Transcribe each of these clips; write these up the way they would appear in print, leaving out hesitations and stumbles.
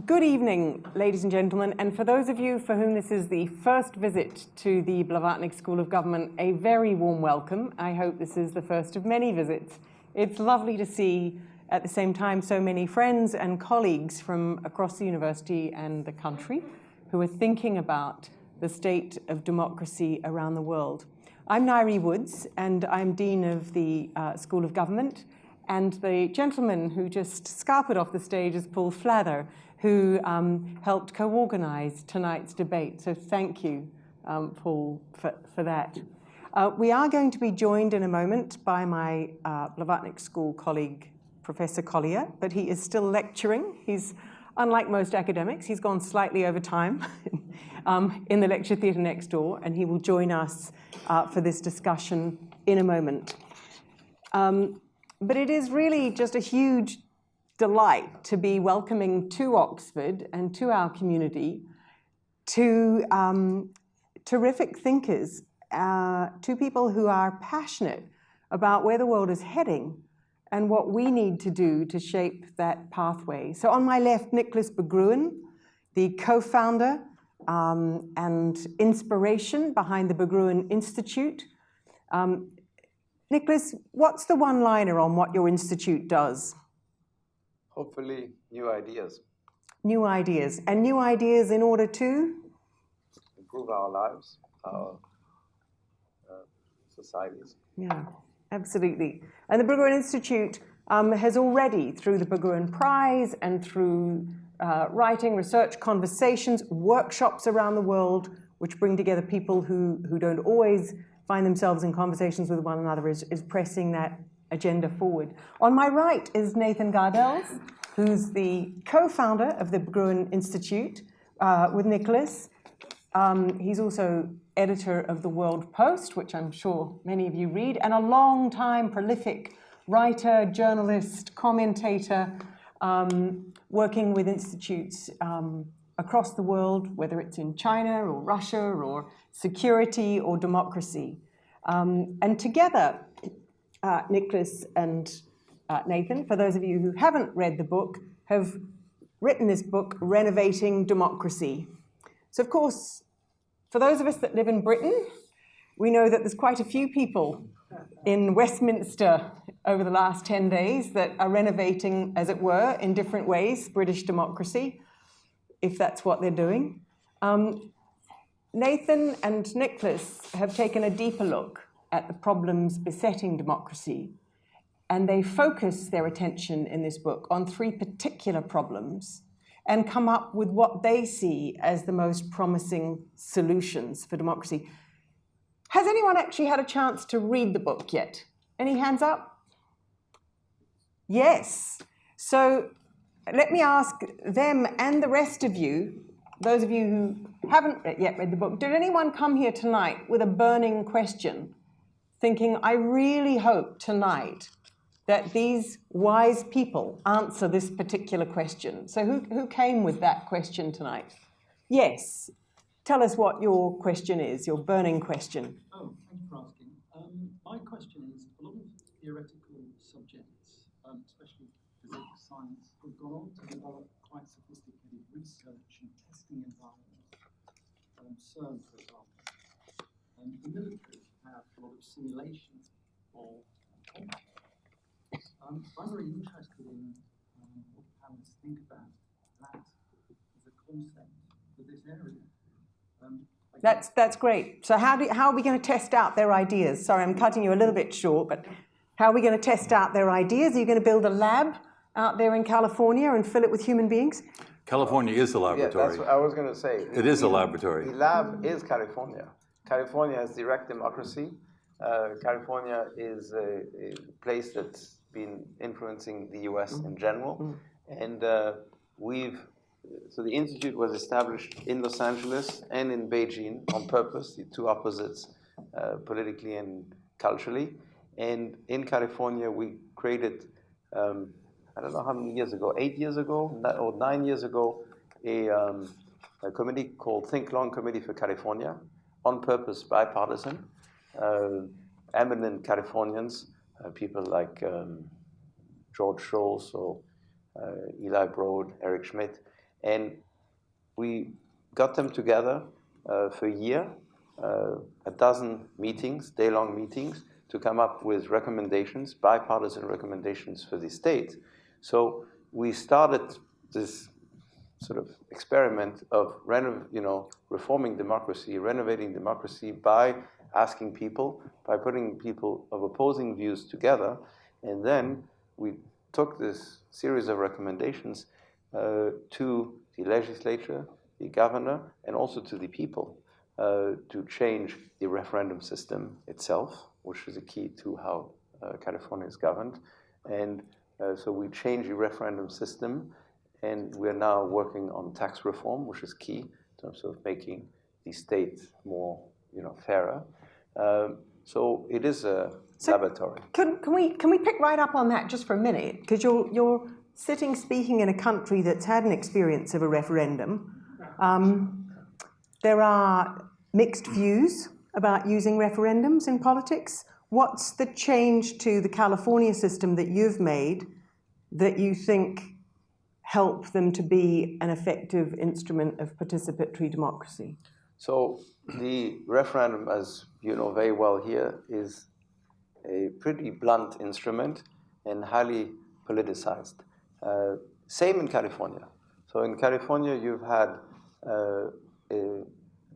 Good evening, ladies and gentlemen, and for those of you for whom this is the first visit to the Blavatnik School of Government, a very warm welcome. I hope this is the first of many visits. It's lovely to see, at the same time, so many friends and colleagues from across the university and the country who are thinking about the state of democracy around the world. I'm Ngaire Woods, and I'm Dean of the School of Government. And the gentleman who just scarpered off the stage is Paul Flather, who helped co-organize tonight's debate. So thank you, Paul, for that. We are going to be joined in a moment by my Blavatnik School colleague, Professor Collier, but he is still lecturing. He's, unlike most academics, he's gone slightly over time in the lecture theatre next door, and he will join us for this discussion in a moment. But it is really just a huge delight to be welcoming to Oxford and to our community two terrific thinkers, two people who are passionate about where the world is heading and what we need to do to shape that pathway. So on my left, Nicolas Berggruen, the co-founder and inspiration behind the Berggruen Institute. Nicolas, what's the one-liner on what your institute does? Hopefully, new ideas. New ideas. And new ideas in order to? Improve our lives, our societies. Yeah, absolutely. And the Berggruen Institute has already, through the Berggruen Prize and through writing, research, conversations, workshops around the world, which bring together people who don't always find themselves in conversations with one another, is pressing that agenda forward. On my right is Nathan Gardels, who's the co-founder of the Berggruen Institute with Nicolas. He's also editor of the World Post, which I'm sure many of you read, and a long-time prolific writer, journalist, commentator, working with institutes across the world, whether it's in China or Russia or security or democracy. And together, Nicolas and Nathan, for those of you who haven't read the book, have written this book, Renovating Democracy. So of course, for those of us that live in Britain, we know that there's quite a few people in Westminster over the last 10 days that are renovating, as it were, in different ways, British democracy, if that's what they're doing. Nathan and Nicolas have taken a deeper look at the problems besetting democracy, and they focus their attention in this book on three particular problems and come up with what they see as the most promising solutions for democracy. Has anyone actually had a chance to read the book yet? Any hands up? Yes. So let me ask them and the rest of you, those of you who haven't yet read the book, did anyone come here tonight with a burning question, thinking, I really hope tonight that these wise people answer this particular question? So who came with that question tonight? Yes. Tell us what your question is, your burning question. Oh, thank you for asking. My question is, a lot of theoretical subjects, especially physics, science, have gone on to develop quite sophisticated research and testing environments. CERN, for example. The military have a lot of simulation of conflict. I'm very interested in what panelists think about that as a concept for this area. That's great. So how are we going to test out their ideas? Sorry, I'm cutting you a little bit short, but how are we going to test out their ideas? Are you going to build a lab out there in California and fill it with human beings? California is the laboratory. Yeah, that's what I was going to say. It is a laboratory. The lab is California. California has direct democracy. California is a place that's been influencing the US in general. And so the Institute was established in Los Angeles and in Beijing on purpose, the two opposites politically and culturally. And in California, we created, I don't know how many years ago, 8 years ago or 9 years ago, a committee called Think Long Committee for California, on purpose, bipartisan, eminent Californians, people like George Shultz or Eli Broad, Eric Schmidt, And we got them together for a year, a dozen meetings, day-long meetings, to come up with recommendations, bipartisan recommendations for the state. So we started this sort of experiment of reforming democracy, renovating democracy by asking people, by putting people of opposing views together, and then we took this series of recommendations to the legislature, the governor, and also to the people to change the referendum system itself, which is a key to how California is governed. And so we changed the referendum system, and we're now working on tax reform, which is key in terms of making the state more fairer. So it is a laboratory. Can we pick right up on that just for a minute? Because you're sitting speaking in a country that's had an experience of a referendum. There are mixed views about using referendums in politics. What's the change to the California system that you've made that you think help them to be an effective instrument of participatory democracy? So the referendum, as you know very well here, is a pretty blunt instrument and highly politicized. Same in California. So in California, you've had a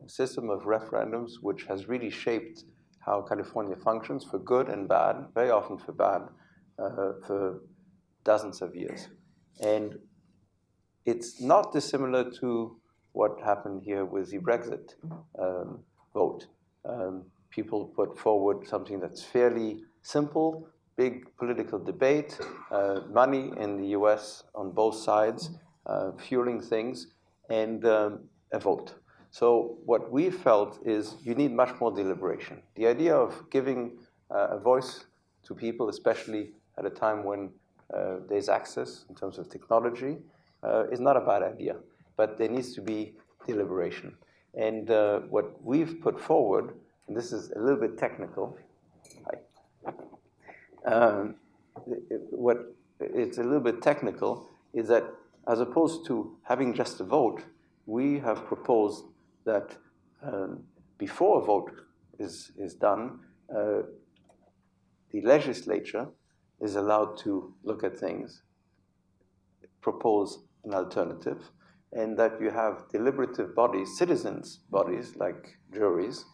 system of referendums which has really shaped how California functions for good and bad, very often for bad, for dozens of years. And it's not dissimilar to what happened here with the Brexit vote. People put forward something that's fairly simple, big political debate, money in the US on both sides, fueling things, and a vote. So what we felt is you need much more deliberation. The idea of giving a voice to people, especially at a time when there's access in terms of technology, is not a bad idea. But there needs to be deliberation. And what we've put forward, and this is a little bit technical, what it's a little bit technical is that as opposed to having just a vote, we have proposed that before a vote is done, the legislature is allowed to look at things, propose an alternative, and that you have deliberative bodies, citizens' bodies like juries,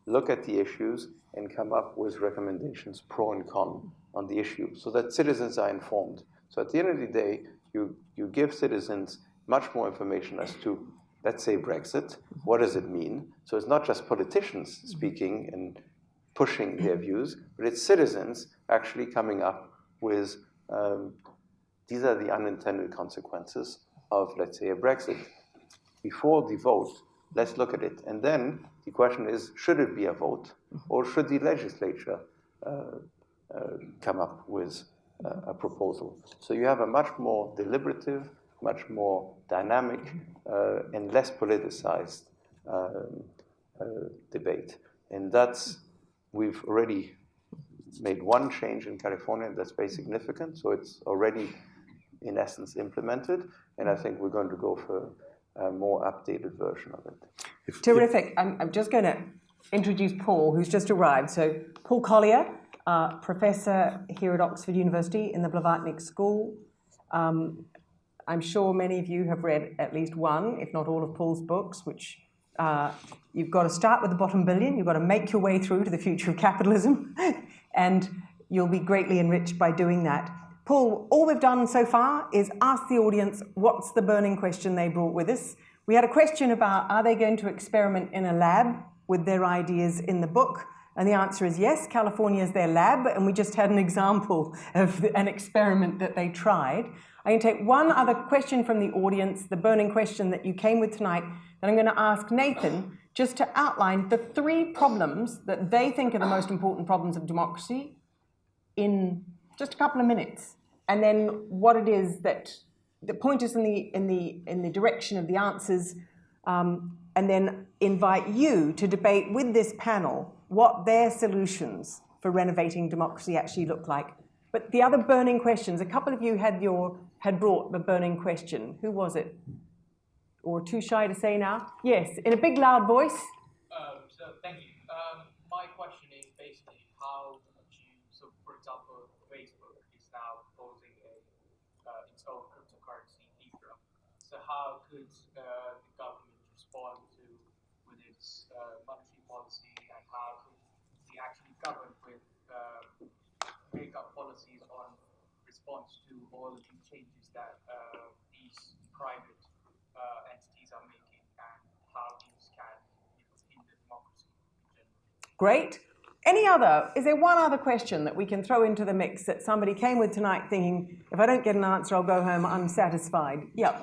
look at the issues and come up with recommendations pro and con on the issue so that citizens are informed. So at the end of the day, you give citizens much more information as to, let's say, Brexit. What does it mean? So it's not just politicians speaking and pushing their views, but it's citizens actually coming up with, these are the unintended consequences of, let's say, a Brexit. Before the vote, let's look at it. And then the question is, should it be a vote? Or should the legislature come up with a proposal? So you have a much more deliberative, much more dynamic, and less politicized debate. And we've already made one change in California that's very significant. So it's already, in essence, implemented. And I think we're going to go for a more updated version of it. Terrific. I'm just going to introduce Paul, who's just arrived. So Paul Collier, professor here at Oxford University in the Blavatnik School. I'm sure many of you have read at least one, if not all, of Paul's books, which you've got to start with the bottom billion. You've got to make your way through to the future of capitalism, and you'll be greatly enriched by doing that. Paul, all we've done so far is ask the audience what's the burning question they brought with us. We had a question about, are they going to experiment in a lab with their ideas in the book? And the answer is yes, California is their lab, and we just had an example of an experiment that they tried. I'm going to take one other question from the audience, the burning question that you came with tonight, and I'm going to ask Nathan just to outline the 3 problems that they think are the most important problems of democracy in just a couple of minutes, and then what it is that point us in the direction of the answers, and then invite you to debate with this panel what their solutions for renovating democracy actually look like. But the other burning questions, a couple of you had brought the burning question. Who was it? Or too shy to say now? Yes, in a big loud voice. So thank you. My question is basically how would you, so for example, Facebook is now proposing its own cryptocurrency, Ethereum. So how could the government respond to with its monetary policy, and how could we actually govern with make up policies on response to all of these changes that these private entities are making, and how these can hinder democracy in general? Great. Is there one other question that we can throw into the mix that somebody came with tonight thinking, if I don't get an answer, I'll go home unsatisfied? Yeah.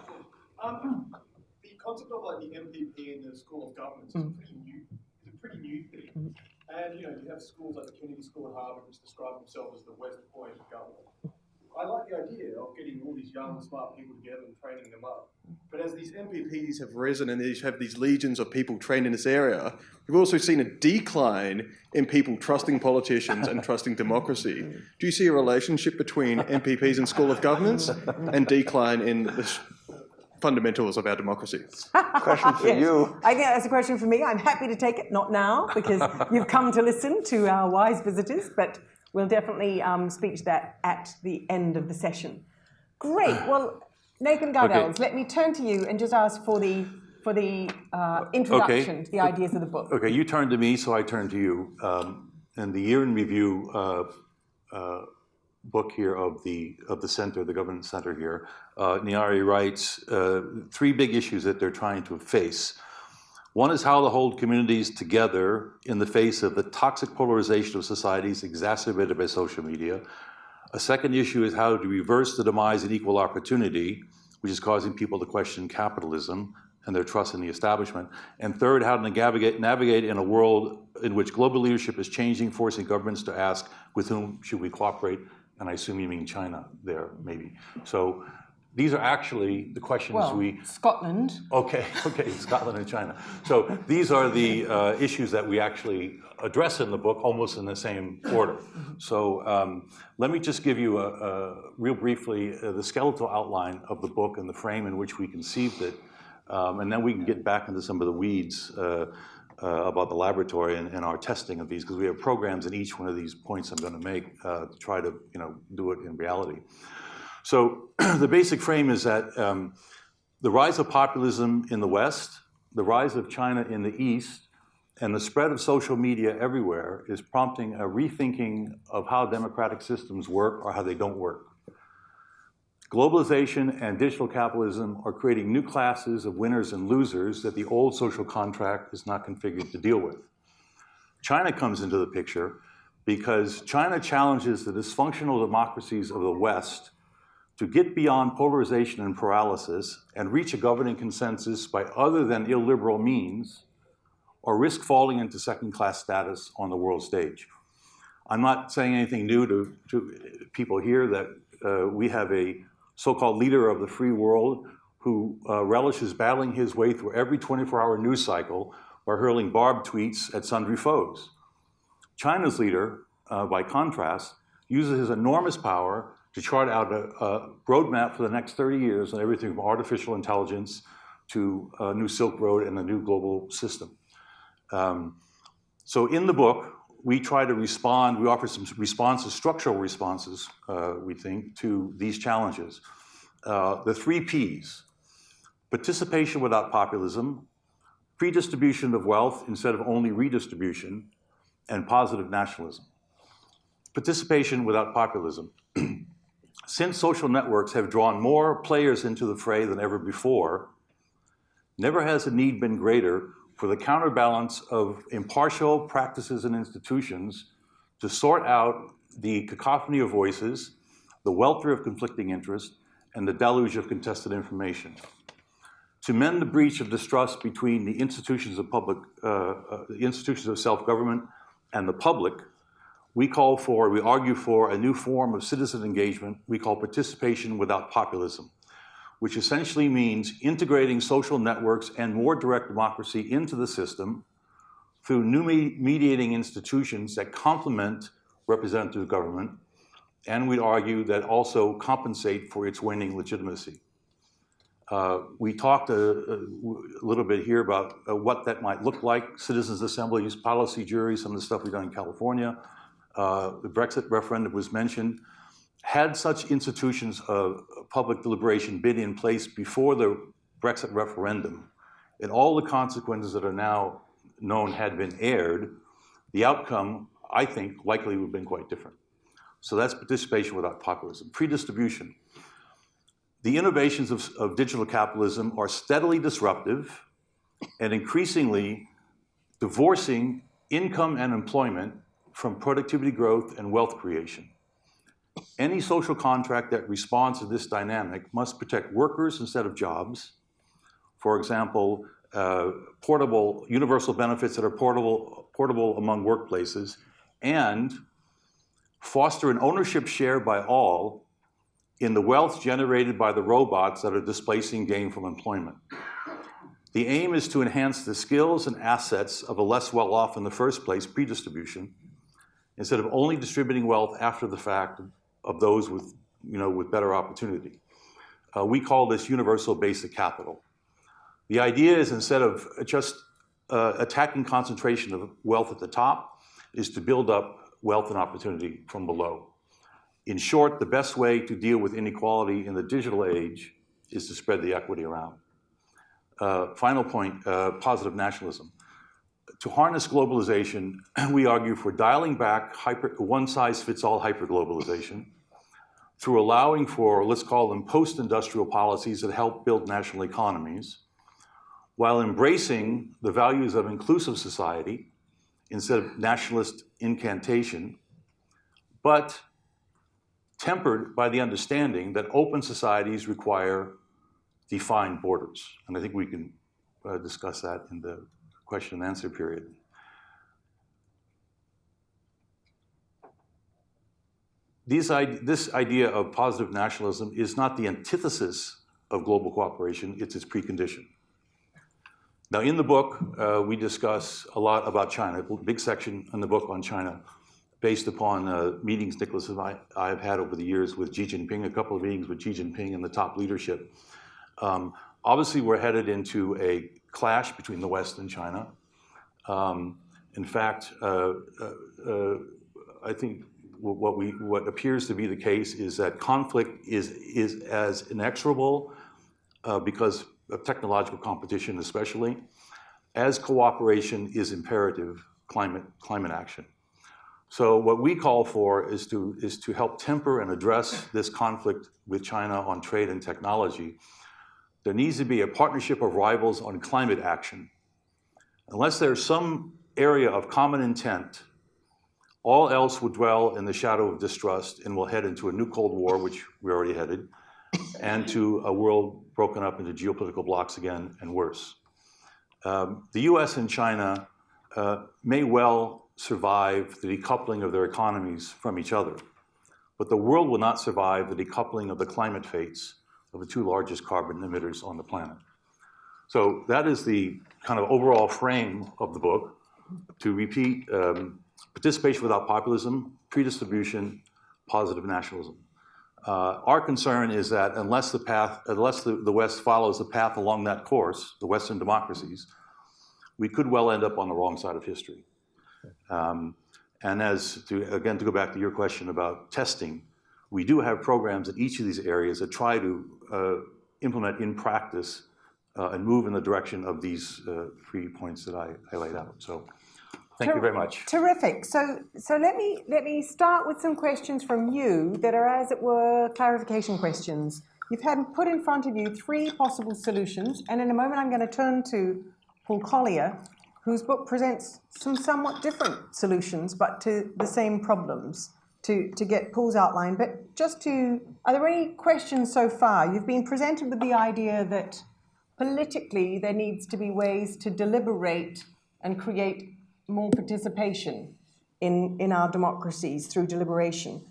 The concept of like the MPP in the School of Government is a pretty new thing. And you have schools like the Kennedy School at Harvard, which describe themselves as the West Point of government. I like the idea of getting all these young, smart people together and training them up. But as these MPPs have risen and have these legions of people trained in this area, we've also seen a decline in people trusting politicians and trusting democracy. Do you see a relationship between MPPs and School of Governments and decline in the fundamentals of our democracy? Question for you. I think that's a question for me. I'm happy to take it, not now, because you've come to listen to our wise visitors, but we'll definitely speak to that at the end of the session. Great. Well, Nathan Gardels, let me turn to you and just ask for the introduction to the ideas of the book. Okay, you turned to me, so I turn to you. And the year in review book here of the center, the government center here, Ngaire writes 3 big issues that they're trying to face. One is how to hold communities together in the face of the toxic polarization of societies exacerbated by social media. A second issue is how to reverse the demise in equal opportunity, which is causing people to question capitalism and their trust in the establishment. And third, how to navigate in a world in which global leadership is changing, forcing governments to ask, with whom should we cooperate? And I assume you mean China there, maybe. So these are actually the questions Scotland. Okay, Scotland and China. So these are the issues that we actually address in the book, almost in the same order. So let me just give you real briefly the skeletal outline of the book and the frame in which we conceived it, and then we can get back into some of the weeds about the laboratory and our testing of these, because we have programs in each one of these points I'm going to make to try to do it in reality. So the basic frame is that the rise of populism in the West, the rise of China in the East, and the spread of social media everywhere is prompting a rethinking of how democratic systems work or how they don't work. Globalization and digital capitalism are creating new classes of winners and losers that the old social contract is not configured to deal with. China comes into the picture because China challenges the dysfunctional democracies of the West to get beyond polarization and paralysis and reach a governing consensus by other than illiberal means, or risk falling into second-class status on the world stage. I'm not saying anything new to people here that we have a so-called leader of the free world who relishes battling his way through every 24-hour news cycle by hurling barbed tweets at sundry foes. China's leader, by contrast, uses his enormous power to chart out a roadmap for the next 30 years on everything from artificial intelligence to a new Silk Road and a new global system. So in the book, we try to respond, we offer some responses, structural responses, we think, to these challenges. The 3 Ps: participation without populism, predistribution of wealth instead of only redistribution, and positive nationalism. Participation without populism. Since social networks have drawn more players into the fray than ever before, never has a need been greater for the counterbalance of impartial practices and institutions to sort out the cacophony of voices, the welter of conflicting interest, and the deluge of contested information. To mend the breach of distrust between the institutions of self-government and the public, we argue for a new form of citizen engagement we call participation without populism, which essentially means integrating social networks and more direct democracy into the system through new mediating institutions that complement representative government, and we'd argue that also compensate for its waning legitimacy. We talked a little bit here about what that might look like, citizens' assemblies, policy juries, some of the stuff we've done in California. The Brexit referendum was mentioned. Had such institutions of public deliberation been in place before the Brexit referendum, and all the consequences that are now known had been aired, the outcome, I think, likely would have been quite different. So that's participation without populism. Predistribution. The innovations of digital capitalism are steadily disruptive and increasingly divorcing income and employment from productivity growth and wealth creation. Any social contract that responds to this dynamic must protect workers instead of jobs. For example, portable universal benefits that are portable among workplaces, and foster an ownership share by all in the wealth generated by the robots that are displacing gainful employment. The aim is to enhance the skills and assets of the less well-off in the first place, predistribution, instead of only distributing wealth after the fact of those with, with better opportunity. We call this universal basic capital. The idea is, instead of just attacking concentration of wealth at the top, is to build up wealth and opportunity from below. In short, the best way to deal with inequality in the digital age is to spread the equity around. Final point, positive nationalism. To harness globalization, we argue for dialing back one-size-fits-all hyperglobalization through allowing for, let's call them post-industrial policies that help build national economies, while embracing the values of inclusive society instead of nationalist incantation, but tempered by the understanding that open societies require defined borders. And I think we can discuss that in the question and answer period. This idea of positive nationalism is not the antithesis of global cooperation, it's its precondition. Now, in the book, we discuss a lot about China, a big section in the book on China, based upon meetings Nicolas and I have had over the years with Xi Jinping, a couple of meetings with Xi Jinping and the top leadership. Obviously, we're headed into a clash between the West and China. In fact, I think what appears to be the case is that conflict is as inexorable because of technological competition especially, as cooperation is imperative climate action. So what we call for is to help temper and address this conflict with China on trade and technology. There needs to be a partnership of rivals on climate action. Unless there's some area of common intent, all else will dwell in the shadow of distrust and will head into a new Cold War, which we're already headed, and to a world broken up into geopolitical blocks again and worse. The US and China may well survive the decoupling of their economies from each other, but the world will not survive the decoupling of the climate fates of the two largest carbon emitters on the planet. So that is the kind of overall frame of the book. To repeat, participation without populism, predistribution, positive nationalism. Our concern is that unless the West follows the path along that course, the Western democracies, we could well end up on the wrong side of history. And to go back to your question about testing, we do have programs in each of these areas that try to implement in practice and move in the direction of these 3 points that I laid out. So thank you very much. Terrific. So let me start with some questions from you that are, as it were, clarification questions. You've had put in front of you 3 possible solutions, and in a moment I'm going to turn to Paul Collier, whose book presents some somewhat different solutions, but to the same problems, to get Paul's outline. But are there any questions so far? You've been presented with the idea that politically there needs to be ways to deliberate and create more participation in our democracies through deliberation,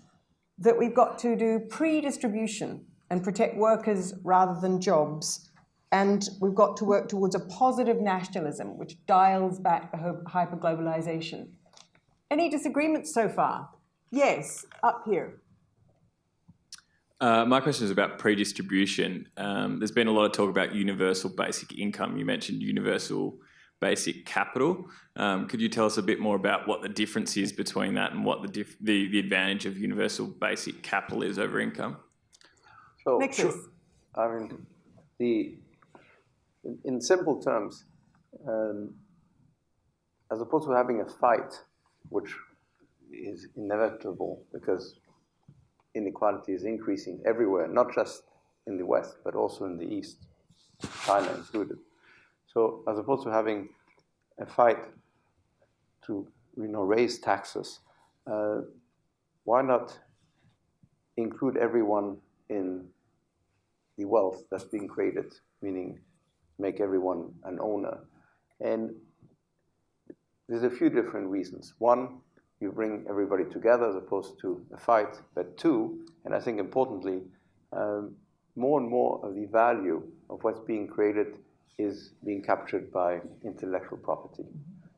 that we've got to do pre-distribution and protect workers rather than jobs, and we've got to work towards a positive nationalism which dials back the hyperglobalization. Any disagreements so far? Yes, up here. My question is about pre-distribution. There's been a lot of talk about universal basic income. You mentioned universal basic capital. Could you tell us a bit more about what the difference is between that and what the advantage of universal basic capital is over income? So, Nicolas. I mean, in simple terms, as opposed to having a fight, which is inevitable because inequality is increasing everywhere, not just in the West, but also in the East, China included. So as opposed to having a fight to raise taxes, why not include everyone in the wealth that's being created, meaning make everyone an owner? And there's a few different reasons. One, you bring everybody together as opposed to a fight. But two, and I think importantly, more and more of the value of what's being created is being captured by intellectual property.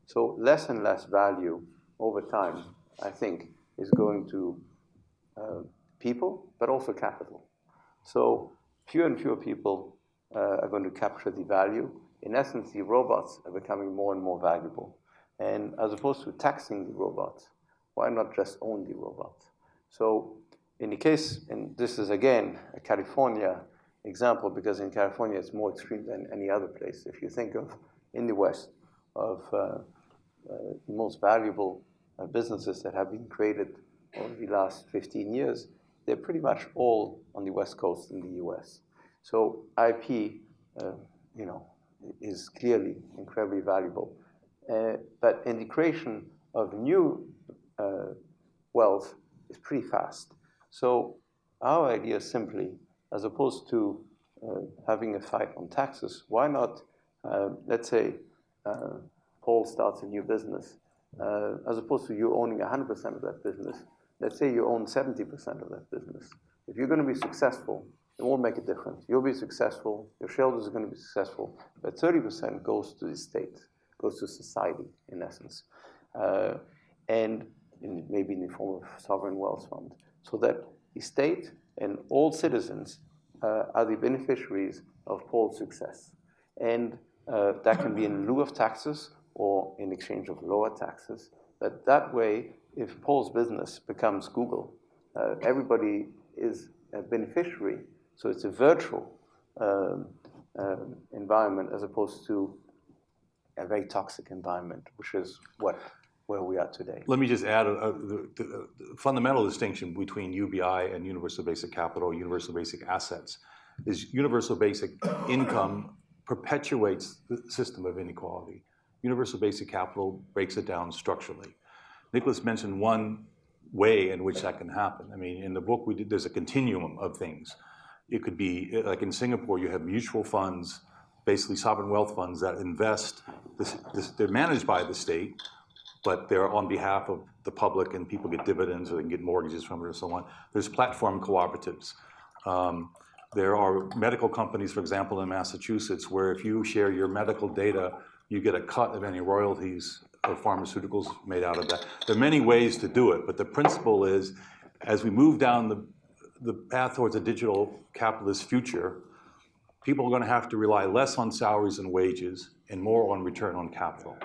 So less and less value over time, I think, is going to people, but also capital. So fewer and fewer people are going to capture the value. In essence, the robots are becoming more and more valuable. And as opposed to taxing the robots, why not just own the robots? So in the case, and this is again a California example, because in California it's more extreme than any other place. If you think of, in the West, of the most valuable businesses that have been created over the last 15 years, they're pretty much all on the West Coast in the US. So IP, is clearly incredibly valuable. But in the creation of new wealth is pretty fast. So our idea is simply, as opposed to having a fight on taxes, why not, let's say, Paul starts a new business, as opposed to you owning 100% of that business, let's say you own 70% of that business. If you're going to be successful, it won't make a difference. You'll be successful, your shareholders are going to be successful, but 30% goes to the state, goes to society, in essence, and maybe in the form of sovereign wealth fund, so that the state and all citizens are the beneficiaries of Paul's success. And that can be in lieu of taxes or in exchange of lower taxes. But that way, if Paul's business becomes Google, everybody is a beneficiary. So it's a virtual environment as opposed to a very toxic environment, which is where we are today. Let me just add the fundamental distinction between UBI and universal basic capital, universal basic assets, is universal basic income perpetuates the system of inequality. Universal basic capital breaks it down structurally. Nicolas mentioned one way in which that can happen. I mean, in the book there's a continuum of things. It could be, like in Singapore, you have mutual funds, basically sovereign wealth funds that invest. They're managed by the state, but they're on behalf of the public, and people get dividends or they can get mortgages from it or so on. There's platform cooperatives. There are medical companies, for example, in Massachusetts, where if you share your medical data, you get a cut of any royalties or pharmaceuticals made out of that. There are many ways to do it, but the principle is, as we move down the path towards a digital capitalist future, people are going to have to rely less on salaries and wages and more on return on capital.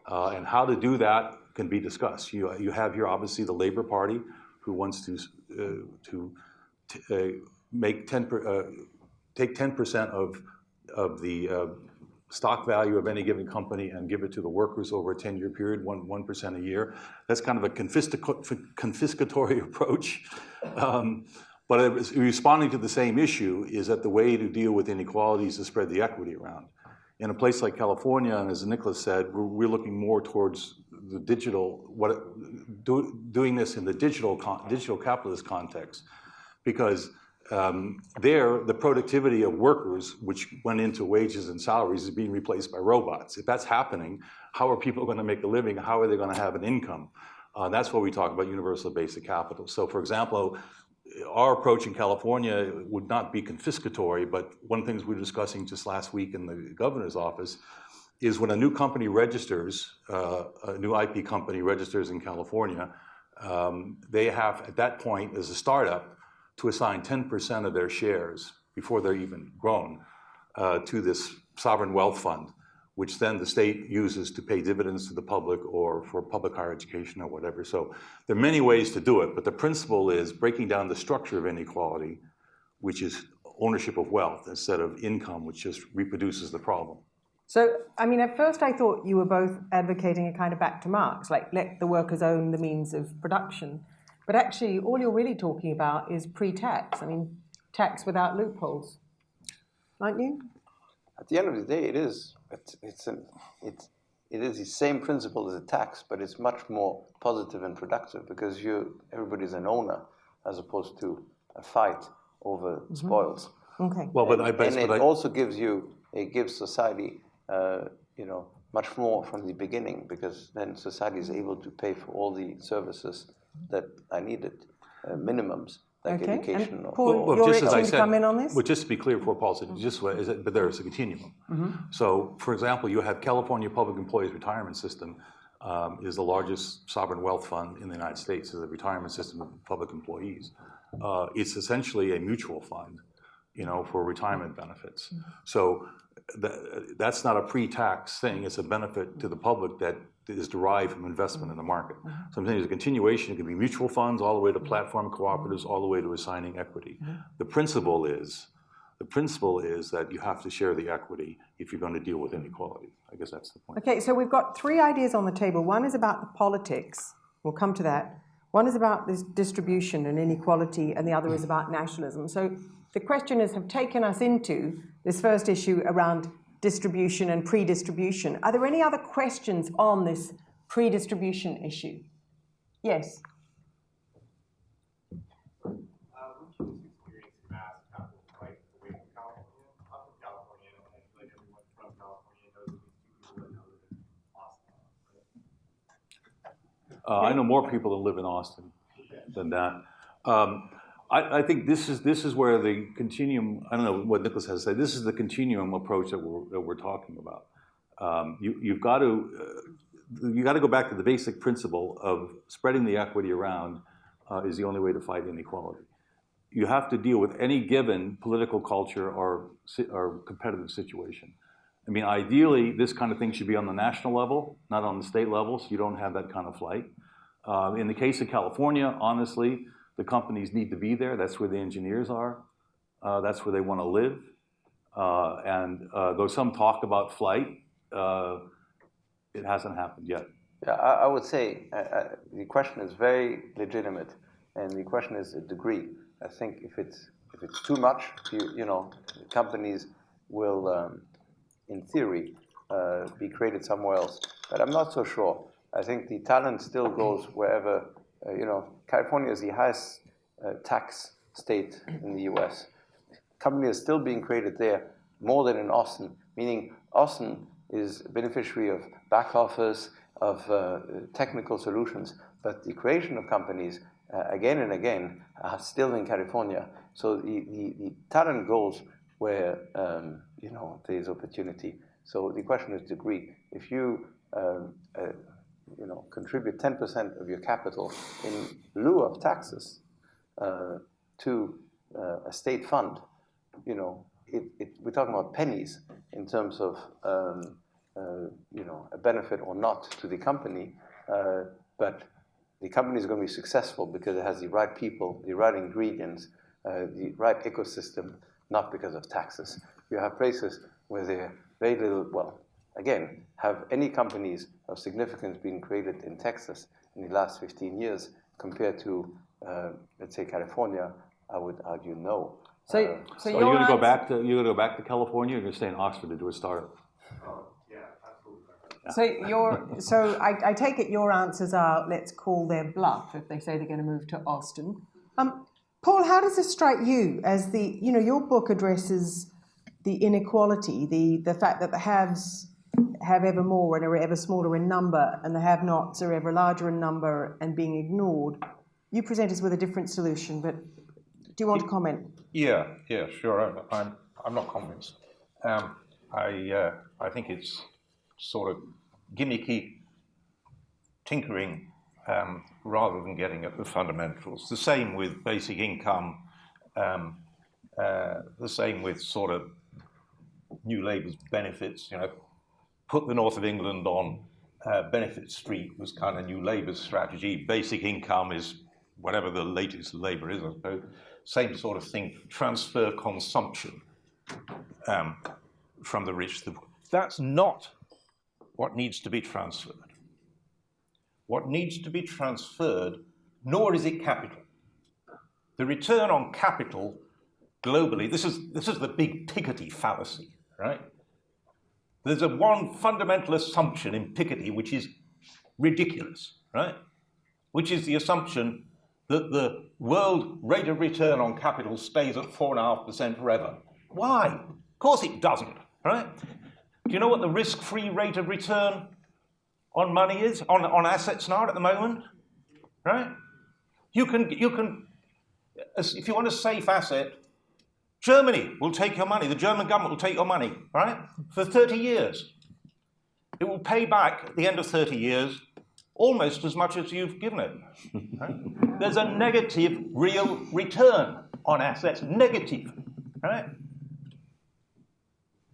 And how to do that can be discussed. You have here, obviously, the Labour Party, who wants to take 10% of the stock value of any given company and give it to the workers over a 10-year period, 1% a year. That's kind of a confiscatory approach. But responding to the same issue is that the way to deal with inequality is to spread the equity around. In a place like California, and as Nicolas said, we're looking more towards the digital, doing this in the digital capitalist context, because there, the productivity of workers, which went into wages and salaries, is being replaced by robots. If that's happening, how are people going to make a living? How are they going to have an income? That's why we talk about universal basic capital. So, for example, our approach in California would not be confiscatory, but one of the things we were discussing just last week in the governor's office is when a new company registers, a new IP company registers in California, they have, at that point, as a startup, to assign 10% of their shares before they're even grown to this sovereign wealth fund, which then the state uses to pay dividends to the public or for public higher education or whatever. So there are many ways to do it, but the principle is breaking down the structure of inequality, which is ownership of wealth instead of income, which just reproduces the problem. So, I mean, at first I thought you were both advocating a kind of back to Marx, like let the workers own the means of production. But actually, all you're really talking about is pre-tax. I mean, tax without loopholes, aren't you? At the end of the day, it is. It is the same principle as a tax, but it's much more positive and productive because everybody's an owner as opposed to a fight over spoils. Okay. Well, but it also gives society, much more from the beginning, because then society is able to pay for all the services that are needed, minimums like education. And Paul, you're itching to come in on this? Well, just to be clear, before Paul said, but there is a continuum. So, for example, you have California Public Employees Retirement System is the largest sovereign wealth fund in the United States, is the retirement system of public employees. It's essentially a mutual fund, for retirement benefits. So that's not a pre-tax thing. It's a benefit to the public that is derived from investment in the market. So I'm saying there's a continuation. It can be mutual funds all the way to platform cooperatives, all the way to assigning equity. The principle is that you have to share the equity if you're going to deal with inequality. I guess that's the point. Okay, so we've got three ideas on the table. One is about the politics. We'll come to that. One is about this distribution and inequality, and the other is about nationalism. So the questioners have taken us into this first issue around distribution and pre-distribution. Are there any other questions on this pre-distribution issue? Yes? Which is experiencing mass capital flight away from California? I'm from California, and I feel like everyone from California knows at least two people that live in Austin. Right? I know more people that live in Austin than that. I think this is where the continuum. I don't know what Nicolas has to say. This is the continuum approach that we're talking about. You've got to go back to the basic principle of spreading the equity around is the only way to fight inequality. You have to deal with any given political culture or competitive situation. I mean, ideally, this kind of thing should be on the national level, not on the state level, so you don't have that kind of flight. In the case of California, honestly, the companies need to be there. That's where the engineers are. That's where they want to live. And though some talk about flight, it hasn't happened yet. Yeah, I would say the question is very legitimate, and the question is a degree. I think if it's too much, companies will, in theory, be created somewhere else. But I'm not so sure. I think the talent still goes wherever. California is the highest tax state in the U.S. Companies are still being created there more than in Austin, meaning Austin is a beneficiary of back office, of technical solutions, but the creation of companies again and again are still in California. So the talent goes where there is opportunity. So the question is degree. If you contribute 10% of your capital in lieu of taxes to a state fund, we're talking about pennies in terms of a benefit or not to the company, but the company is going to be successful because it has the right people, the right ingredients, the right ecosystem, not because of taxes. You have places where there very little, again, have any companies of significance been created in Texas in the last 15 years compared to, let's say, California? I would argue no. So you're going to go back to California, or you're going to stay in Oxford to do a startup? Yeah, absolutely. So I take it your answers are, let's call their bluff if they say they're going to move to Austin. Paul, how does this strike you as your book addresses the inequality, the fact that the haves have ever more and are ever smaller in number, and the have-nots are ever larger in number and being ignored. You present us with a different solution, but do you want to comment? Yeah, sure. I'm not convinced. I think it's sort of gimmicky tinkering rather than getting at the fundamentals. The same with basic income The same with sort of New Labour's benefits. You know, put the north of England on benefit street was kind of New Labour's strategy. Basic income is whatever the latest Labour is, I suppose. Same sort of thing. Transfer consumption from the rich to the poor. That's not what needs to be transferred. What needs to be transferred, nor is it capital. The return on capital globally, this is the big Piketty fallacy, right? There's one fundamental assumption in Piketty which is ridiculous, right? Which is the assumption that the world rate of return on capital stays at 4.5% forever. Why? Of course it doesn't, right? Do you know what the risk-free rate of return on money is, on assets now at the moment, right? You can, if you want a safe asset, Germany will take your money, the German government will take your money, right? For 30 years. It will pay back at the end of 30 years almost as much as you've given it. Right? There's a negative real return on assets, negative, right?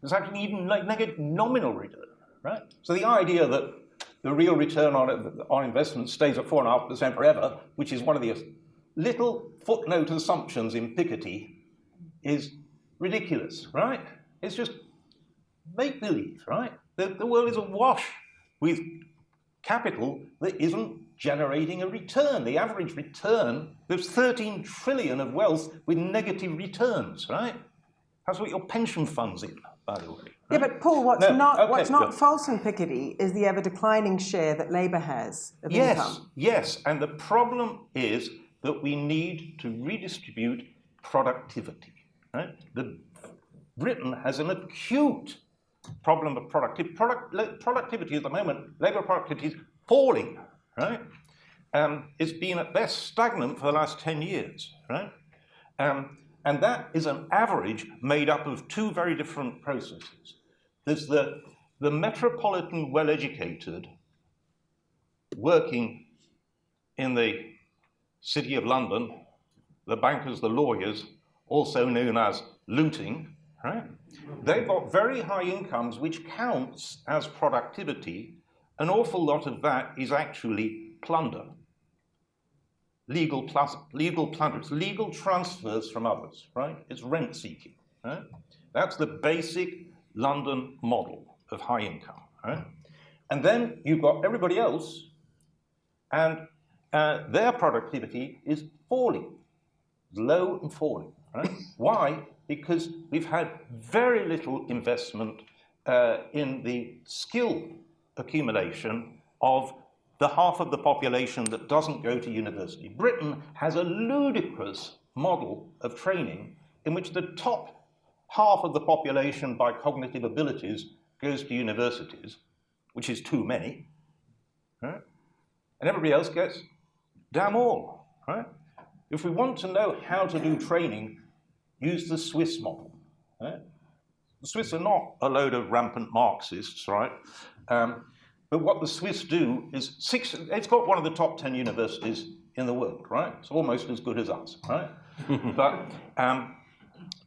There's actually even like negative nominal return, right? So the idea that the real return on investment stays at 4.5% forever, which is one of the little footnote assumptions in Piketty, is ridiculous, right? It's just make-believe, right? The world is awash with capital that isn't generating a return. The average return, there's 13 trillion of wealth with negative returns, right? That's what your pension fund's in, by the way. Right? Yeah, but Paul, what's not false in Piketty is the ever-declining share that Labour has of income. Yes, and the problem is that we need to redistribute productivity. Right? Britain has an acute problem of productivity at the moment. Labour productivity is falling, right? It's been at best stagnant for the last 10 years, right? And that is an average made up of two very different processes. There's the metropolitan well-educated working in the City of London, the bankers, the lawyers, also known as looting, right? They've got very high incomes, which counts as productivity. An awful lot of that is actually plunder. Legal plunder. It's legal transfers from others, right? It's rent seeking, right? That's the basic London model of high income, right? And then you've got everybody else, and their productivity is falling, low and falling. Right? Why? Because we've had very little investment in the skill accumulation of the half of the population that doesn't go to university. Britain has a ludicrous model of training in which the top half of the population by cognitive abilities goes to universities, which is too many, right? And everybody else gets damn all, right? If we want to know how to do training, use the Swiss model. Right? The Swiss are not a load of rampant Marxists, right? But what the Swiss do is it's got one of the top 10 universities in the world, right? It's almost as good as us, right?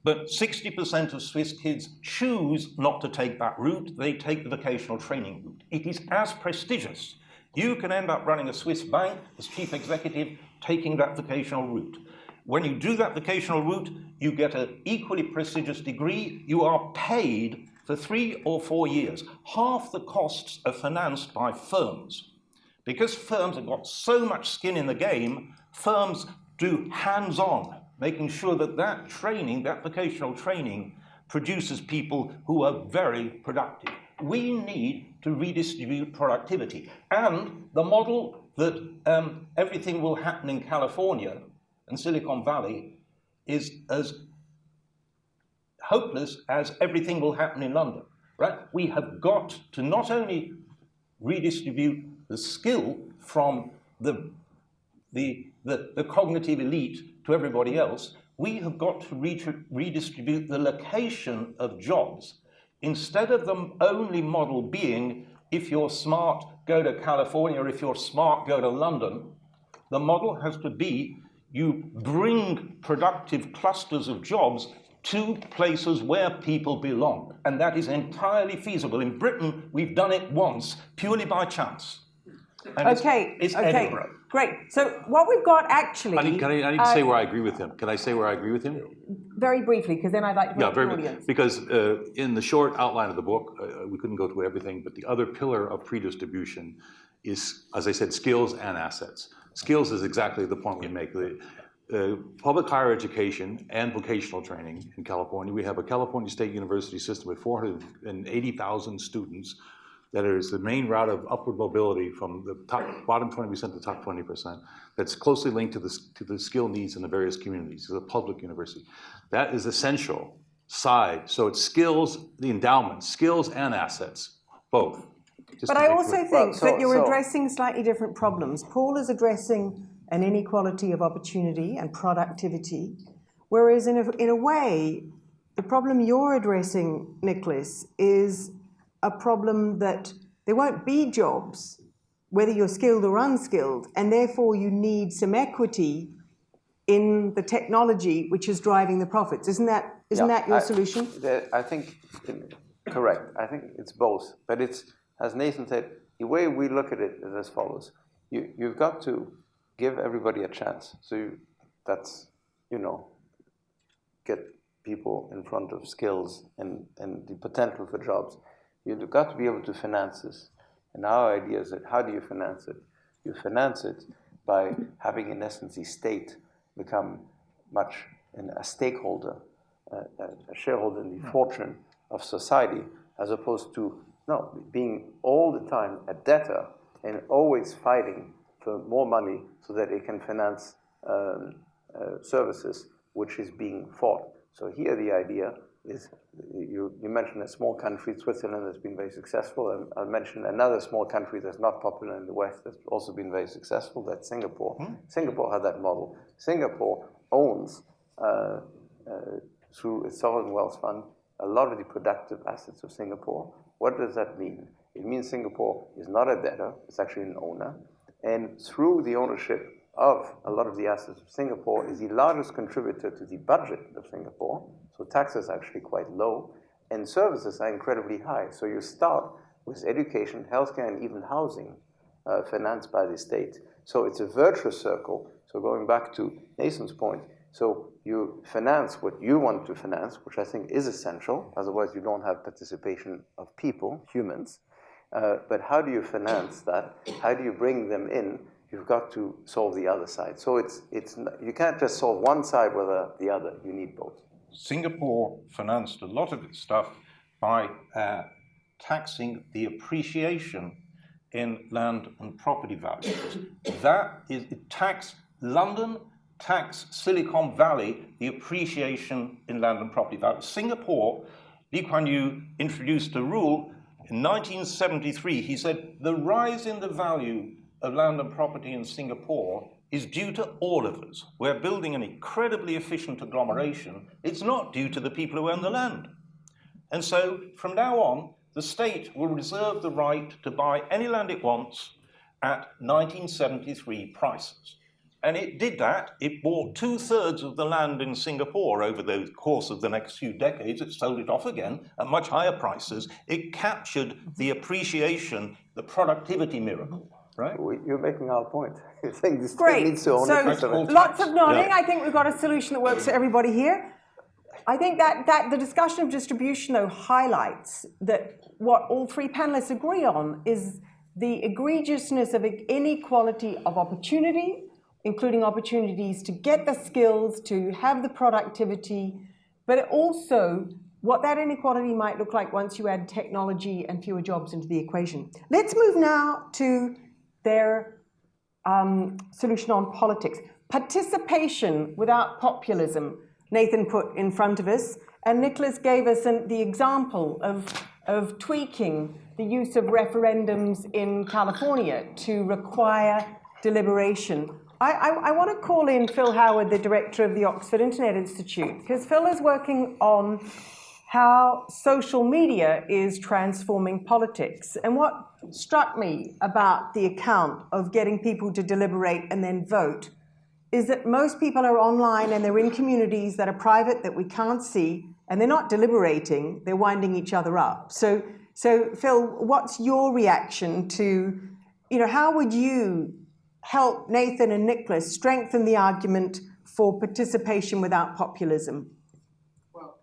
But 60% of Swiss kids choose not to take that route. They take the vocational training route. It is as prestigious. You can end up running a Swiss bank as chief executive, taking that vocational route. When you do that vocational route, you get an equally prestigious degree. You are paid for 3 or 4 years. Half the costs are financed by firms. Because firms have got so much skin in the game, firms do hands-on, making sure that that training, that vocational training, produces people who are very productive. We need to redistribute productivity. And the model that everything will happen in California and Silicon Valley is as hopeless as everything will happen in London, right? We have got to not only redistribute the skill from the cognitive elite to everybody else, we have got to redistribute the location of jobs. Instead of the only model being, if you're smart, go to California, or if you're smart, go to London, the model has to be, you bring productive clusters of jobs to places where people belong. And that is entirely feasible. In Britain, we've done it once, purely by chance. And it's Edinburgh. Great. So what we've got actually... I need to say where I agree with him. Can I say where I agree with him? Very briefly, because then I'd like to hear the audience. Because in the short outline of the book, we couldn't go through everything, but the other pillar of pre-distribution is, as I said, skills and assets. Skills is exactly the point we make. The public higher education and vocational training in California, we have a California State University system with 480,000 students that is the main route of upward mobility from the bottom 20% to the top 20%. That's closely linked to the skill needs in the various communities. It's a public university. That is essential side. So it's skills, the endowment, skills and assets, both. But I also think that you're addressing slightly different problems. Paul is addressing an inequality of opportunity and productivity, whereas in a way, the problem you're addressing, Nicolas, is a problem that there won't be jobs, whether you're skilled or unskilled, and therefore you need some equity in the technology which is driving the profits. Isn't that your solution? I think, correct. I think it's both. But it's, as Nathan said, the way we look at it is as follows. You've got to give everybody a chance. So that's, get people in front of skills and the potential for jobs. You've got to be able to finance this. And our idea is that how do you finance it? You finance it by having, in essence, the state become much a stakeholder, a shareholder in the fortune of society, as opposed to being all the time a debtor and always fighting for more money so that it can finance services which is being fought. So here the idea is, you mentioned a small country, Switzerland, has been very successful. I'll mention another small country that's not popular in the West that's also been very successful, that's Singapore. Singapore had that model. Singapore owns, through its sovereign wealth fund, a lot of the productive assets of Singapore. What does that mean? It means Singapore is not a debtor, it's actually an owner. And through the ownership of a lot of the assets of Singapore is the largest contributor to the budget of Singapore. So taxes are actually quite low, and services are incredibly high. So you start with education, healthcare, and even housing financed by the state. So it's a virtuous circle. So going back to Nathan's point, so you finance what you want to finance, which I think is essential. Otherwise, you don't have participation of people, humans. But how do you finance that? How do you bring them in? You've got to solve the other side. So you can't just solve one side without the other. You need both. Singapore financed a lot of its stuff by taxing the appreciation in land and property values. That is, it taxed London, taxed Silicon Valley, the appreciation in land and property values. Singapore, Lee Kuan Yew introduced a rule in 1973. He said, the rise in the value of land and property in Singapore is due to all of us. We're building an incredibly efficient agglomeration. It's not due to the people who own the land. And so from now on, the state will reserve the right to buy any land it wants at 1973 prices. And it did that. It bought 2/3 of the land in Singapore over the course of the next few decades. It sold it off again at much higher prices. It captured the appreciation, the productivity miracle. Right? You're making our point. You think this Great. needs to own so lots of nodding. Yeah. I think we've got a solution that works for everybody here. I think that the discussion of distribution, though, highlights that what all three panelists agree on is the egregiousness of inequality of opportunity, including opportunities to get the skills, to have the productivity, but also what that inequality might look like once you add technology and fewer jobs into the equation. Let's move now to their solution on politics. Participation without populism, Nathan put in front of us, and Nicolas gave us the example of tweaking the use of referendums in California to require deliberation. I want to call in Phil Howard, the director of the Oxford Internet Institute, because Phil is working on how social media is transforming politics. And what struck me about the account of getting people to deliberate and then vote is that most people are online and they're in communities that are private, that we can't see, and they're not deliberating, they're winding each other up. So Phil, what's your reaction to, how would you help Nathan and Nicolas strengthen the argument for participation without populism? Well,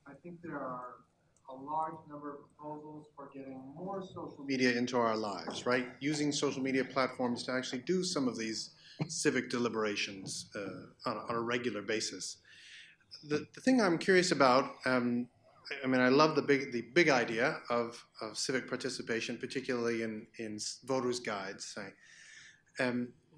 I think there are a large number of proposals for getting more social media into our lives, right? Using social media platforms to actually do some of these civic deliberations on a regular basis. The thing I'm curious about, I love the big idea of civic participation, particularly in voters' guides, say.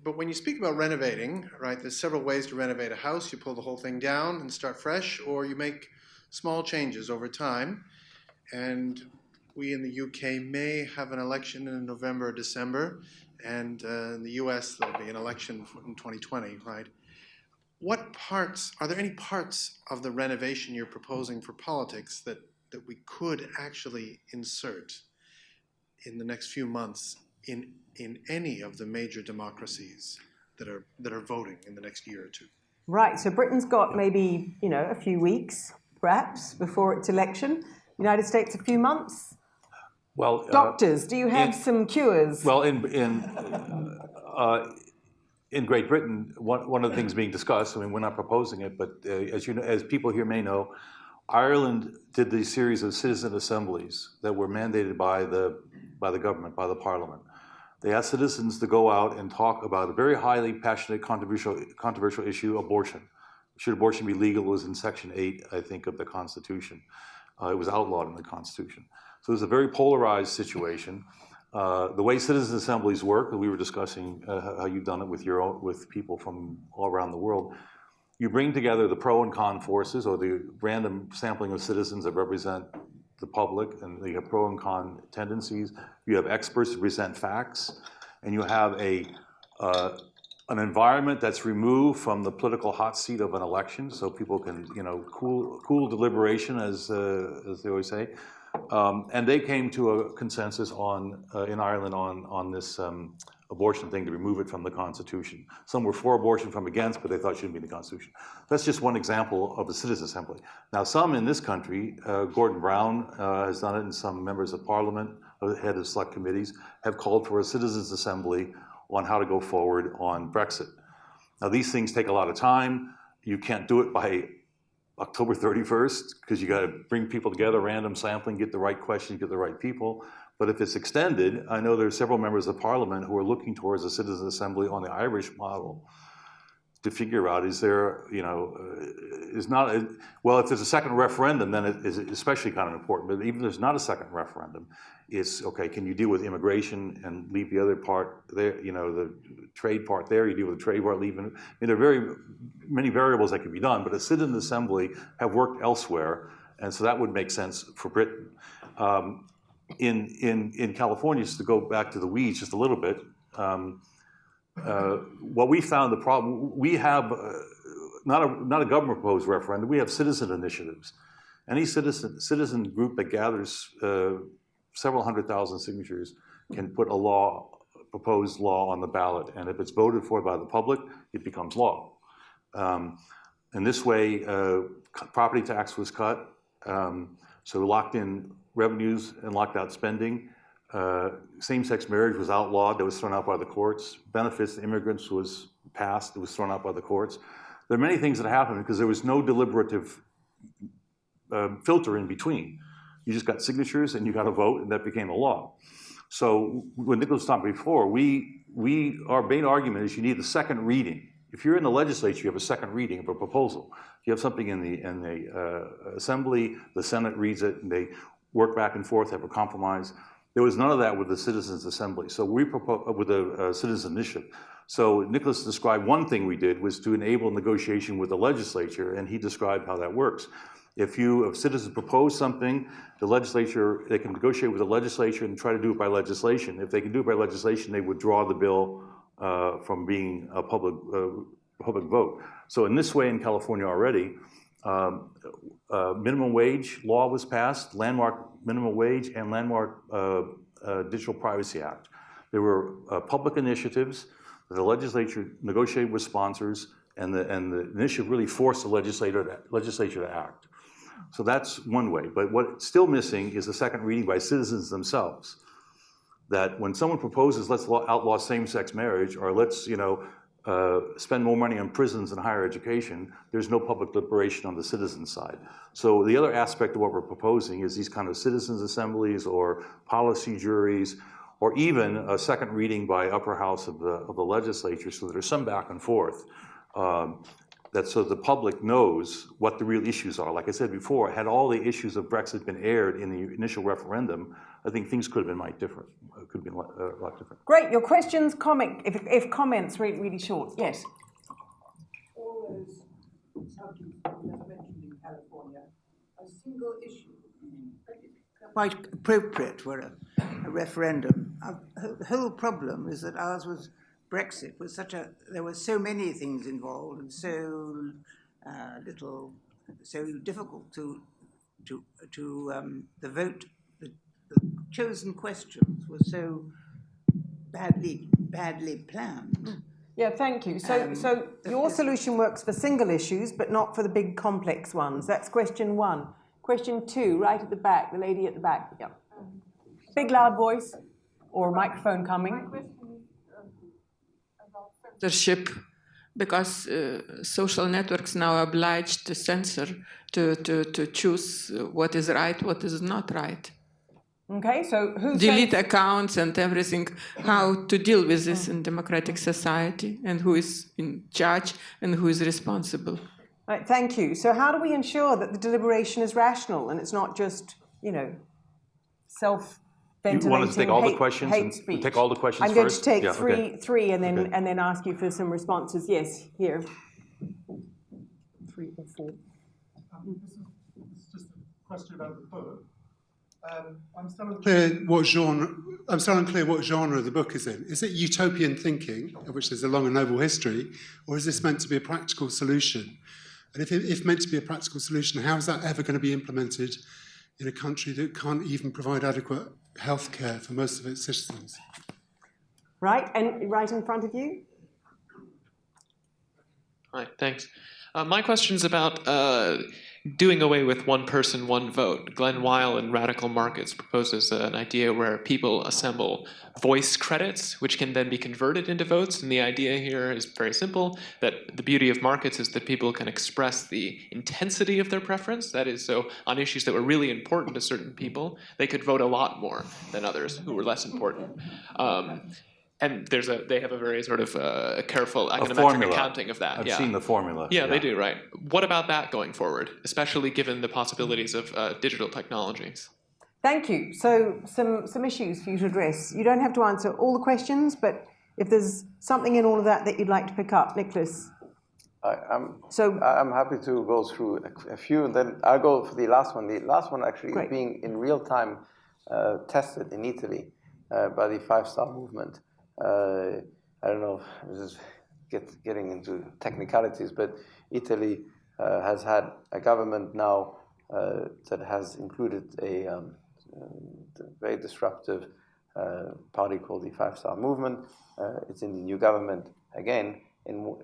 But when you speak about renovating, right, there's several ways to renovate a house. You pull the whole thing down and start fresh, or you make small changes over time. And we in the UK may have an election in November or December, and in the US there'll be an election in 2020, right? Are there any parts of the renovation you're proposing for politics that we could actually insert in the next few months in any of the major democracies that are voting in the next year or two? Right, so Britain's got maybe, a few weeks, perhaps, before its election. United States, a few months. Well, doctors, do you have some cures? Well, in Great Britain, one of the things being discussed, we're not proposing it, but as people here may know, Ireland did these series of citizen assemblies that were mandated by the government, by the parliament. They asked citizens to go out and talk about a very highly passionate, controversial issue, abortion. Should abortion be legal? It was in Section 8, I think, of the Constitution. It was outlawed in the Constitution. So it was a very polarized situation. The way citizen assemblies work, we were discussing how you've done it with people from all around the world. You bring together the pro and con forces, or the random sampling of citizens that represent the public, and you have pro and con tendencies. You have experts who present facts, and you have an environment that's removed from the political hot seat of an election, so people can, cool deliberation, as they always say. And they came to a consensus in Ireland on this abortion thing, to remove it from the Constitution. Some were for abortion, some against, but they thought it shouldn't be in the Constitution. That's just one example of a citizen assembly. Now, some in this country, Gordon Brown has done it, and some members of Parliament, head of select committees, have called for a citizens' assembly on how to go forward on Brexit. Now, these things take a lot of time. You can't do it by October 31st, because you got to bring people together, random sampling, get the right questions, get the right people. But if it's extended, I know there are several members of Parliament who are looking towards a citizen assembly on the Irish model to figure out, is there, well, if there's a second referendum, then it is especially kind of important. But even if there's not a second referendum, it's, okay, can you deal with immigration and leave the other part there, the trade part there, you deal with the trade part, leaving, there are very many variables that can be done, but a citizen assembly have worked elsewhere, and so that would make sense for Britain. In California, just to go back to the weeds just a little bit, what we found the problem, we have not a government proposed referendum, we have citizen initiatives. Any citizen group that gathers several 100,000 signatures can put a proposed law on the ballot, and if it's voted for by the public, it becomes law. In this way, property tax was cut, so locked in revenues and locked out spending. Same-sex marriage was outlawed, that was thrown out by the courts. Benefits to immigrants was passed, it was thrown out by the courts. There are many things that happened because there was no deliberative filter in between. You just got signatures and you got a vote, and that became a law. So when Nicolas talked before, our main argument is you need a second reading. If you're in the legislature, you have a second reading of a proposal. You have something in the Assembly, the Senate reads it, and they work back and forth, have a compromise. There was none of that with the Citizens' Assembly. So we proposed with the Citizens' Initiative. So Nicolas described one thing we did was to enable negotiation with the legislature, and he described how that works. If citizens propose something, the legislature, they can negotiate with the legislature and try to do it by legislation. If they can do it by legislation, they withdraw the bill from being a public vote. So in this way in California already, minimum wage law was passed, landmark minimum wage and landmark Digital Privacy Act. There were public initiatives that the legislature negotiated with sponsors and the initiative really forced the legislature to act. So that's one way. But what's still missing is a second reading by citizens themselves. That when someone proposes, let's outlaw same-sex marriage, or let's, spend more money on prisons and higher education, there's no public deliberation on the citizen side. So the other aspect of what we're proposing is these kind of citizens' assemblies or policy juries, or even a second reading by upper house of the legislature, so that there's some back and forth. So the public knows what the real issues are. Like I said before, had all the issues of Brexit been aired in the initial referendum, I think things could have been different. Could have been a lot different. Great. Your questions, if comments, really short. Yes. All those subjects you just mentioned in California, a single issue, quite appropriate for a referendum. The whole problem is that ours was Brexit was there were so many things involved and so little, so difficult to the vote. The chosen questions were so badly planned. Yeah, thank you. So your solution works for single issues, but not for the big complex ones. That's question one. Question two, right at the back, the lady at the back. Yeah. Big loud voice or microphone coming. Censorship, because social networks now are obliged to censor, to choose what is right, what is not right. Okay, so who delete accounts and everything, how to deal with this in democratic society, and who is in charge and who is responsible. Right, thank you. So how do we ensure that the deliberation is rational and it's not just, self-ventilating? You want us to take all the questions? Hate speech. Take all the questions I'm going first? to take Yeah, three and then ask you for some responses. Yes, here. 3 or 4. This is just a question about the book. I'm still unclear what genre the book is in. Is it utopian thinking, of which there's a long and noble history, or is this meant to be a practical solution? And if meant to be a practical solution, how is that ever going to be implemented in a country that can't even provide adequate health care for most of its citizens? Right, and right in front of you. Hi, thanks. My question is about doing away with one person, one vote. Glenn Weil in Radical Markets proposes an idea where people assemble voice credits, which can then be converted into votes. And the idea here is very simple, that the beauty of markets is that people can express the intensity of their preference. That is, so on issues that were really important to certain people, they could vote a lot more than others who were less important. And they have a very sort of careful econometric accounting of that. I've seen the formula. Yeah, they do, right. What about that going forward, especially given the possibilities of digital technologies? Thank you. So some issues for you to address. You don't have to answer all the questions, but if there's something in all of that you'd like to pick up, Nicolas. I'm happy to go through a few, and then I'll go for the last one. The last one actually is being in real time tested in Italy by the 5-Star Movement. I don't know if this is getting into technicalities, but Italy has had a government now that has included a very disruptive party called the 5-Star Movement. It's in the new government again, and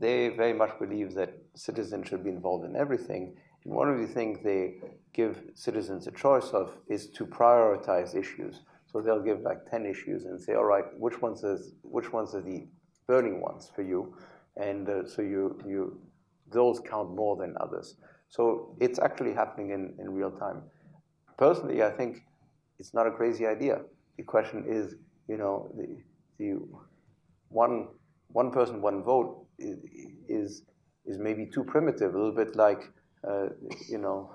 they very much believe that citizens should be involved in everything. And one of the things they give citizens a choice of is to prioritize issues. So they'll give like 10 issues and say, all right, which ones are the burning ones for you? And so those count more than others. So it's actually happening in real time. Personally, I think it's not a crazy idea. The question is, the one person, one vote is maybe too primitive, a little bit like, the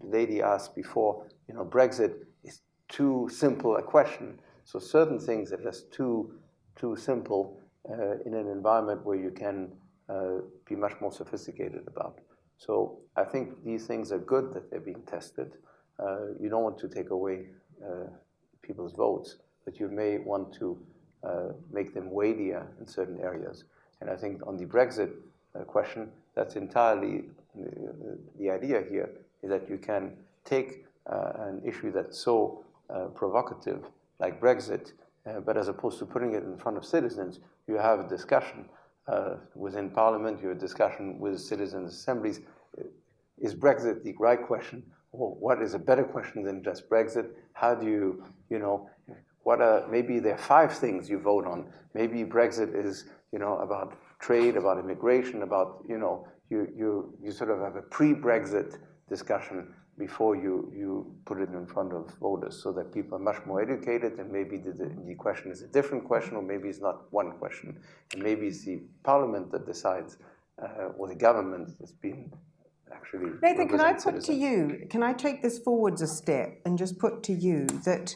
lady asked before, Brexit is too simple a question. So certain things are just too simple in an environment where you can be much more sophisticated about. So I think these things are good that they're being tested. You don't want to take away people's votes, but you may want to make them weightier in certain areas. And I think on the Brexit question, that's entirely the idea here, is that you can take an issue that's so provocative, like Brexit, but as opposed to putting it in front of citizens, you have a discussion within Parliament, your discussion with citizens' assemblies. Is Brexit the right question? Or what is a better question than just Brexit? How do you, maybe there are 5 things you vote on. Maybe Brexit is, about trade, about immigration, about, you sort of have a pre-Brexit discussion before you put it in front of voters, so that people are much more educated, and maybe the question is a different question, or maybe it's not one question, and maybe it's the Parliament that decides, or the government that's been actually. Nathan, can I put to you, can I take this forwards a step and just put to you that,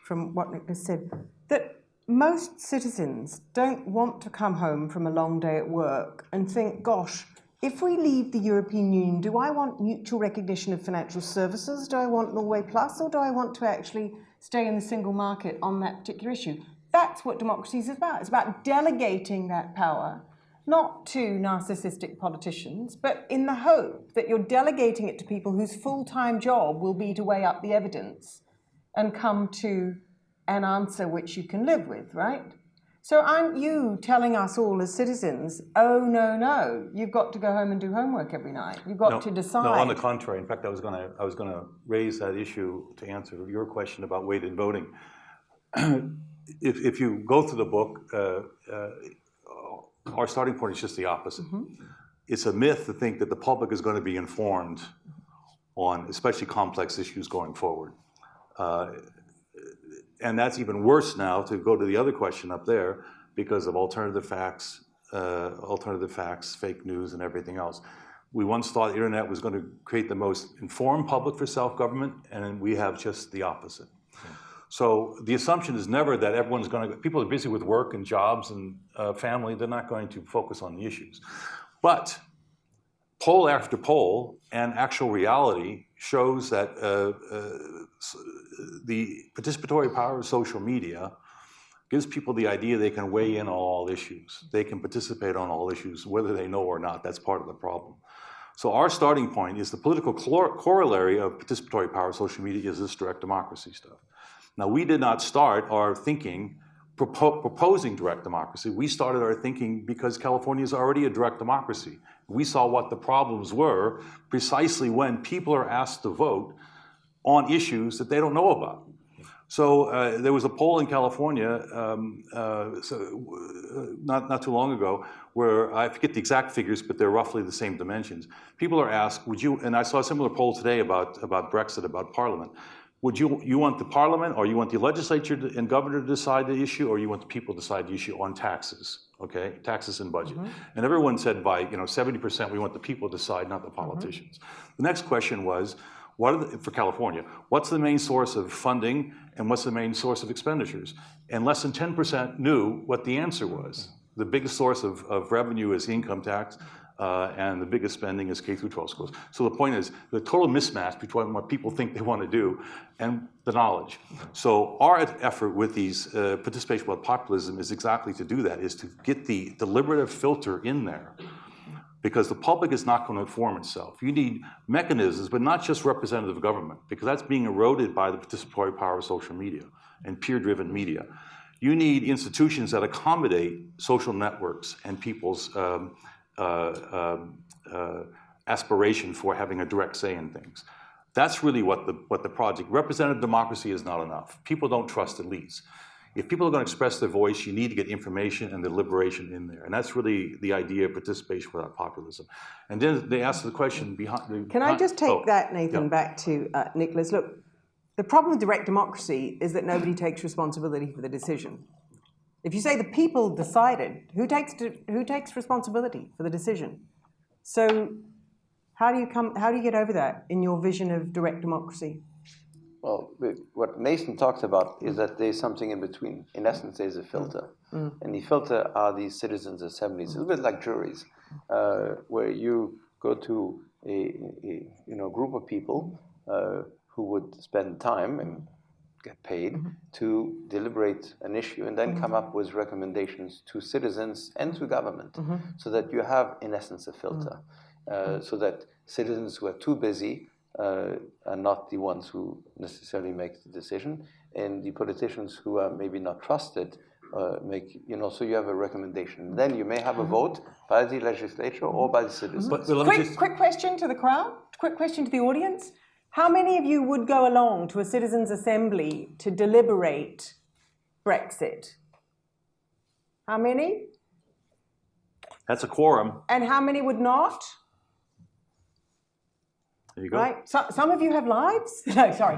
from what Nicolas said, that most citizens don't want to come home from a long day at work and think, gosh, if we leave the European Union, do I want mutual recognition of financial services? Do I want Norway Plus? Or do I want to actually stay in the single market on that particular issue? That's what democracy is about. It's about delegating that power, not to narcissistic politicians, but in the hope that you're delegating it to people whose full-time job will be to weigh up the evidence and come to an answer which you can live with, right? So aren't you telling us all as citizens, oh, no, you've got to go home and do homework every night. You've got to decide. No, on the contrary. In fact, I was going to raise that issue to answer your question about weighted voting. If you go through the book, our starting point is just the opposite. It's a myth to think that the public is going to be informed on especially complex issues going forward. And that's even worse now, to go to the other question up there, because of alternative facts, fake news, and everything else. We once thought the internet was going to create the most informed public for self-government, and we have just the opposite. So the assumption is never that everyone's going to, people are busy with work and jobs and family, they're not going to focus on the issues. But poll after poll and actual reality shows that the participatory power of social media gives people the idea they can weigh in on all issues. They can participate on all issues, whether they know or not. That's part of the problem. So our starting point is the political corollary of participatory power of social media is this direct democracy stuff. Now, we did not start our thinking proposing direct democracy. We started our thinking because California is already a direct democracy. We saw what the problems were precisely when people are asked to vote on issues that they don't know about. So there was a poll in California not too long ago where, I forget the exact figures, but they're roughly the same dimensions. People are asked, would you, and I saw a similar poll today about Brexit, about Parliament. Would you want the Parliament, or you want the legislature and governor to decide the issue, or you want the people to decide the issue on taxes, okay? Taxes and budget. And everyone said by 70% we want the people to decide, not the politicians. The next question was, for California, what's the main source of funding and what's the main source of expenditures? And less than 10% knew what the answer was. The biggest source of revenue is income tax, and the biggest spending is K-12 schools. So the point is the total mismatch between what people think they want to do and the knowledge. So our effort with these participation with populism is exactly to do that, is to get the deliberative filter in there. Because the public is not going to inform itself. You need mechanisms, but not just representative government, because that's being eroded by the participatory power of social media and peer-driven media. You need institutions that accommodate social networks and people's aspiration for having a direct say in things. That's really what the project. Representative democracy is not enough. People don't trust elites. If people are going to express their voice, you need to get information and deliberation in there. And that's really the idea of participation without populism. And then they ask the question behind... Can I just take that, Nathan, back to Nicolas? Look, the problem with direct democracy is that nobody takes responsibility for the decision. If you say the people decided, who takes responsibility for the decision? So how do you get over that in your vision of direct democracy? Well, what Nathan talked about is that there's something in between. In essence, there's a filter. And the filter are these citizens' assemblies. It's a little bit like juries, where you go to a group of people who would spend time and get paid to deliberate an issue and then come up with recommendations to citizens and to government, so that you have, in essence, a filter, so that citizens who are too busy are not the ones who necessarily make the decision, and the politicians who are maybe not trusted so you have a recommendation. Then you may have a vote by the legislature or by the citizens. Quick question to the crowd, quick question to the audience. How many of you would go along to a citizens' assembly to deliberate Brexit? How many? That's a quorum. And how many would not? There you go. Right. Some of you have lives. No, sorry.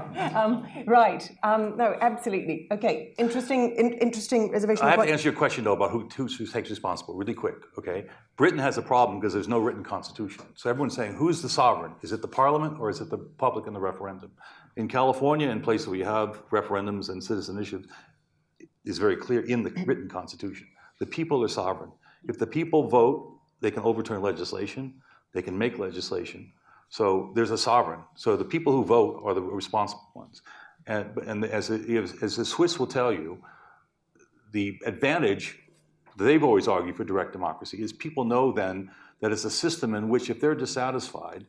Right. No, absolutely. Okay. Interesting reservation. I have to answer your question though about who takes responsible really quick. Okay. Britain has a problem because there's no written constitution. So everyone's saying, who's the sovereign? Is it the parliament or is it the public in the referendum? In California, in places where you have referendums and citizen initiatives, it's very clear in the written constitution. The people are sovereign. If the people vote, they can overturn legislation. They can make legislation. So there's a sovereign. So the people who vote are the responsible ones. And as the Swiss will tell you, the advantage that they've always argued for direct democracy is people know then that it's a system in which if they're dissatisfied,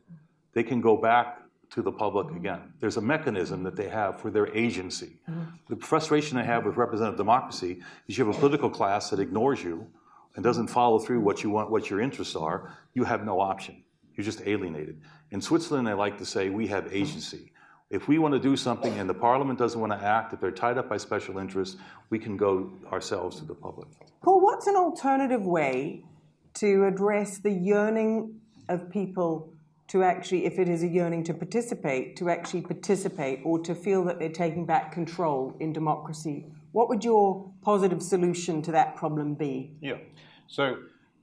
they can go back to the public again. There's a mechanism that they have for their agency. The frustration they have with representative democracy is you have a political class that ignores you and doesn't follow through what you want, what your interests are. You have no option. You're just alienated. In Switzerland, they like to say, we have agency. If we want to do something and the parliament doesn't want to act, if they're tied up by special interests, we can go ourselves to the public. Paul, what's an alternative way to address the yearning of people to actually, if it is a yearning to actually participate or to feel that they're taking back control in democracy? What would your positive solution to that problem be? Yeah. So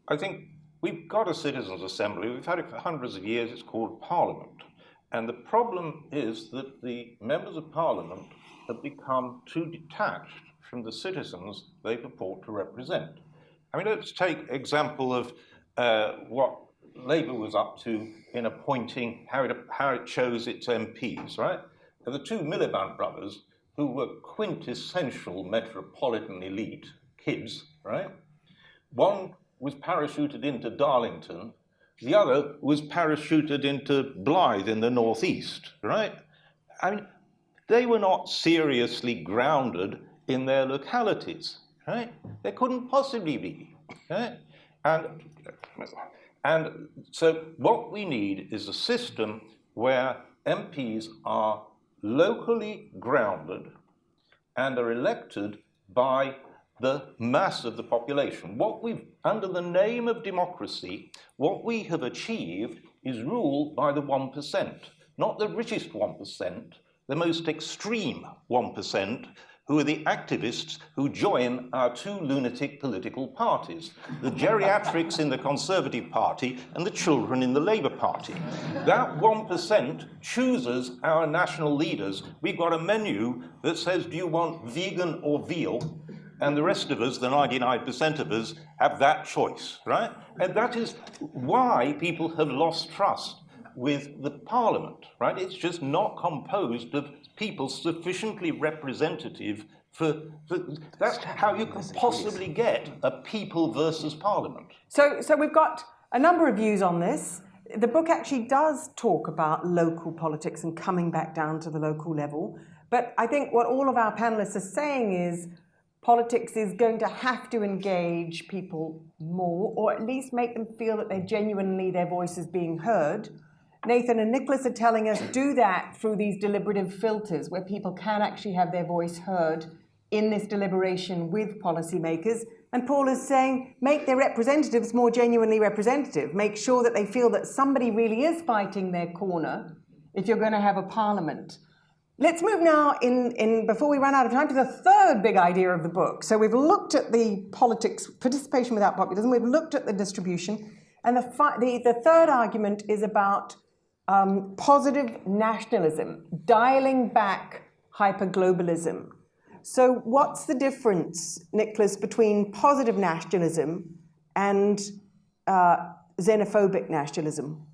I think we've got a citizens' assembly. We've had it for hundreds of years. It's called Parliament. And the problem is that the members of Parliament have become too detached from the citizens they purport to represent. I mean, let's take example of what Labour was up to in appointing, how it chose its MPs, right? The two Miliband brothers, who were quintessential metropolitan elite kids, right? One was parachuted into Darlington, the other was parachuted into Blythe in the northeast, right? I mean, they were not seriously grounded in their localities, right? They couldn't possibly be, right? And so what we need is a system where MPs are locally grounded and are elected by the mass of the population. What we've, under the name of democracy, what we have achieved is rule by the 1%, not the richest 1%, the most extreme 1%, who are the activists who join our two lunatic political parties, the geriatrics in the Conservative Party and the children in the Labour Party. That 1% chooses our national leaders. We've got a menu that says, do you want vegan or veal? And the rest of us, the 99% of us, have that choice, right? And that is why people have lost trust with the Parliament, right? It's just not composed of people sufficiently representative for that's how you can possibly get a people versus Parliament. So we've got a number of views on this. The book actually does talk about local politics and coming back down to the local level. But I think what all of our panelists are saying is politics is going to have to engage people more, or at least make them feel that their voice is being heard. Nathan and Nicolas are telling us do that through these deliberative filters where people can actually have their voice heard in this deliberation with policymakers. And Paul is saying make their representatives more genuinely representative. Make sure that they feel that somebody really is fighting their corner if you're going to have a parliament. Let's move now, before we run out of time, to the third big idea of the book. So we've looked at the politics, participation without populism, we've looked at the distribution, and the third argument is about positive nationalism, dialing back hyperglobalism. So what's the difference, Nicolas, between positive nationalism and xenophobic nationalism?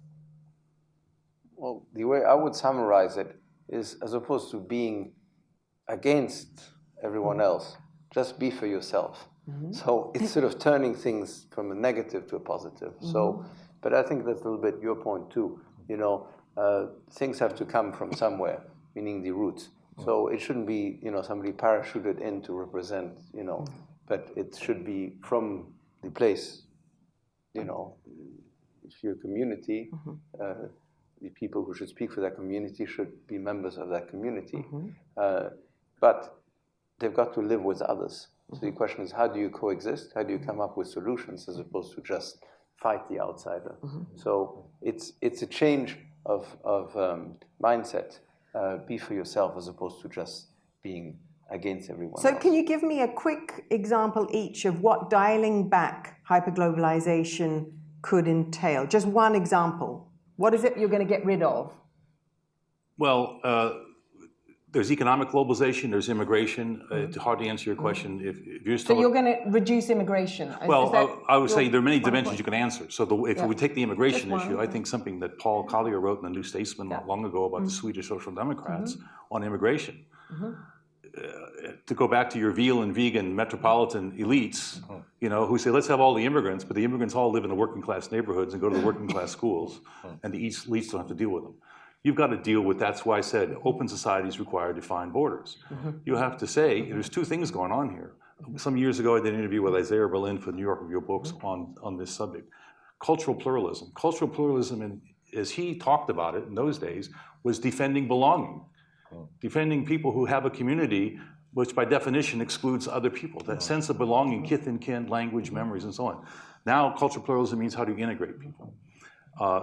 Well, the way I would summarize it is, as opposed to being against everyone else, just be for yourself. Mm-hmm. So it's sort of turning things from a negative to a positive. Mm-hmm. So, but I think that's a little bit your point too. You know, things have to come from somewhere, meaning the roots. So it shouldn't be, somebody parachuted in to represent, but it should be from the place, you know, if you're a community, the people who should speak for that community should be members of that community. But they've got to live with others. So the question is, how do you coexist? How do you come up with solutions as opposed to just fight the outsider? So it's a change of mindset. Be for yourself as opposed to just being against everyone So else. can you give me a quick example each of what dialing back hyperglobalization could entail? Just one example. What is it you're going to get rid of? Well, there's economic globalization, there's immigration. To hardly answer your question, if you're still... So you're going to reduce immigration? Well, I would say there are many dimensions you can answer. So if we take the immigration issue, I think something that Paul Collier wrote in the New Statesman not long ago about the Swedish Social Democrats on immigration. To go back to your veal and vegan metropolitan elites, you know, who say, let's have all the immigrants, but the immigrants all live in the working class neighborhoods and go to the working class schools, and the elites don't have to deal with them. You've got to deal with, that's why I said, open societies require defined borders. You have to say, there's two things going on here. Some years ago, I did an interview with Isaiah Berlin for the New York Review of Books on this subject. Cultural pluralism. Cultural pluralism, as he talked about it in those days, was defending belonging. Defending people who have a community which by definition excludes other people. That sense of belonging, kith and kin, language, memories, and so on. Now, cultural pluralism means how do you integrate people?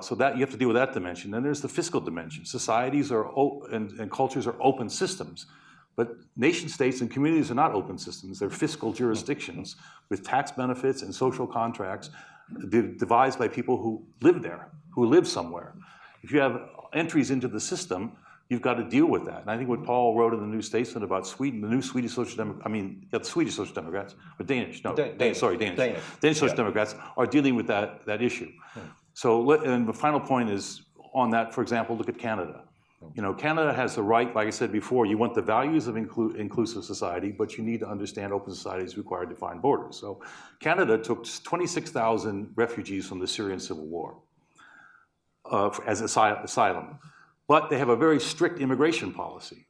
So that you have to deal with that dimension. Then there's the fiscal dimension. Societies are and cultures are open systems, but nation states and communities are not open systems. They're fiscal jurisdictions with tax benefits and social contracts devised by people who live there, who live somewhere. If you have entries into the system, you've got to deal with that. And I think what Paul wrote in the New Statesman about Sweden, the new Swedish Social Democrats, the Swedish Social Democrats, but Danish Social Democrats are dealing with that issue. So, and the final point is on that, for example, look at Canada. You know, Canada has the right, like I said before, you want the values of inclusive society, but you need to understand open societies require defined borders. So Canada took 26,000 refugees from the Syrian civil war as asylum. But they have a very strict immigration policy.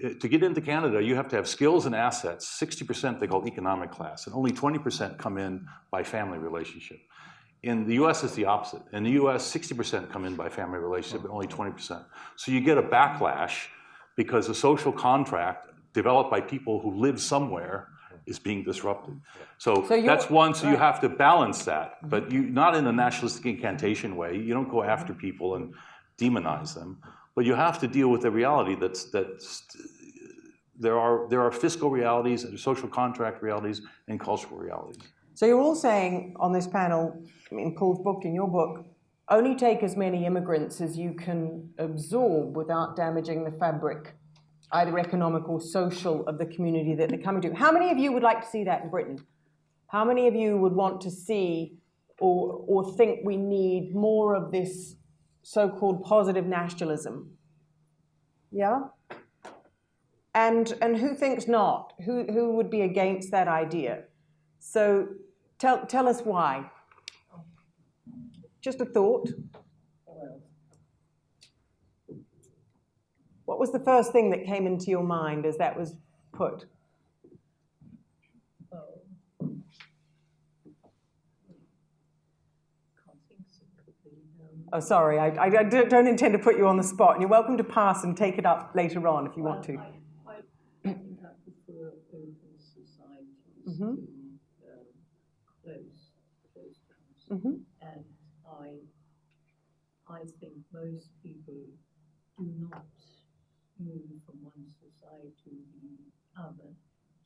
To get into Canada, you have to have skills and assets. 60% they call economic class, and only 20% come in by family relationship. In the US, it's the opposite. In the US, 60% come in by family relationship, but only 20%. So you get a backlash because a social contract developed by people who live somewhere is being disrupted. So that's one, so you have to balance that, but not in a nationalistic incantation way. You don't go after people and demonize them, but you have to deal with the reality that there are fiscal realities and social contract realities and cultural realities. So you're all saying on this panel, in Paul's book, in your book, only take as many immigrants as you can absorb without damaging the fabric, either economic or social, of the community that they're coming to. How many of you would like to see that in Britain? How many of you would want to see or think we need more of this so-called positive nationalism? Yeah? And who thinks not? Who would be against that idea? So tell us why. Just a thought. What was the first thing that came into your mind as that was put? Oh, sorry, I don't intend to put you on the spot, and you're welcome to pass and take it up later on if you want to. I think I prefer open societies to close terms. And I think most people do not move from one society to the other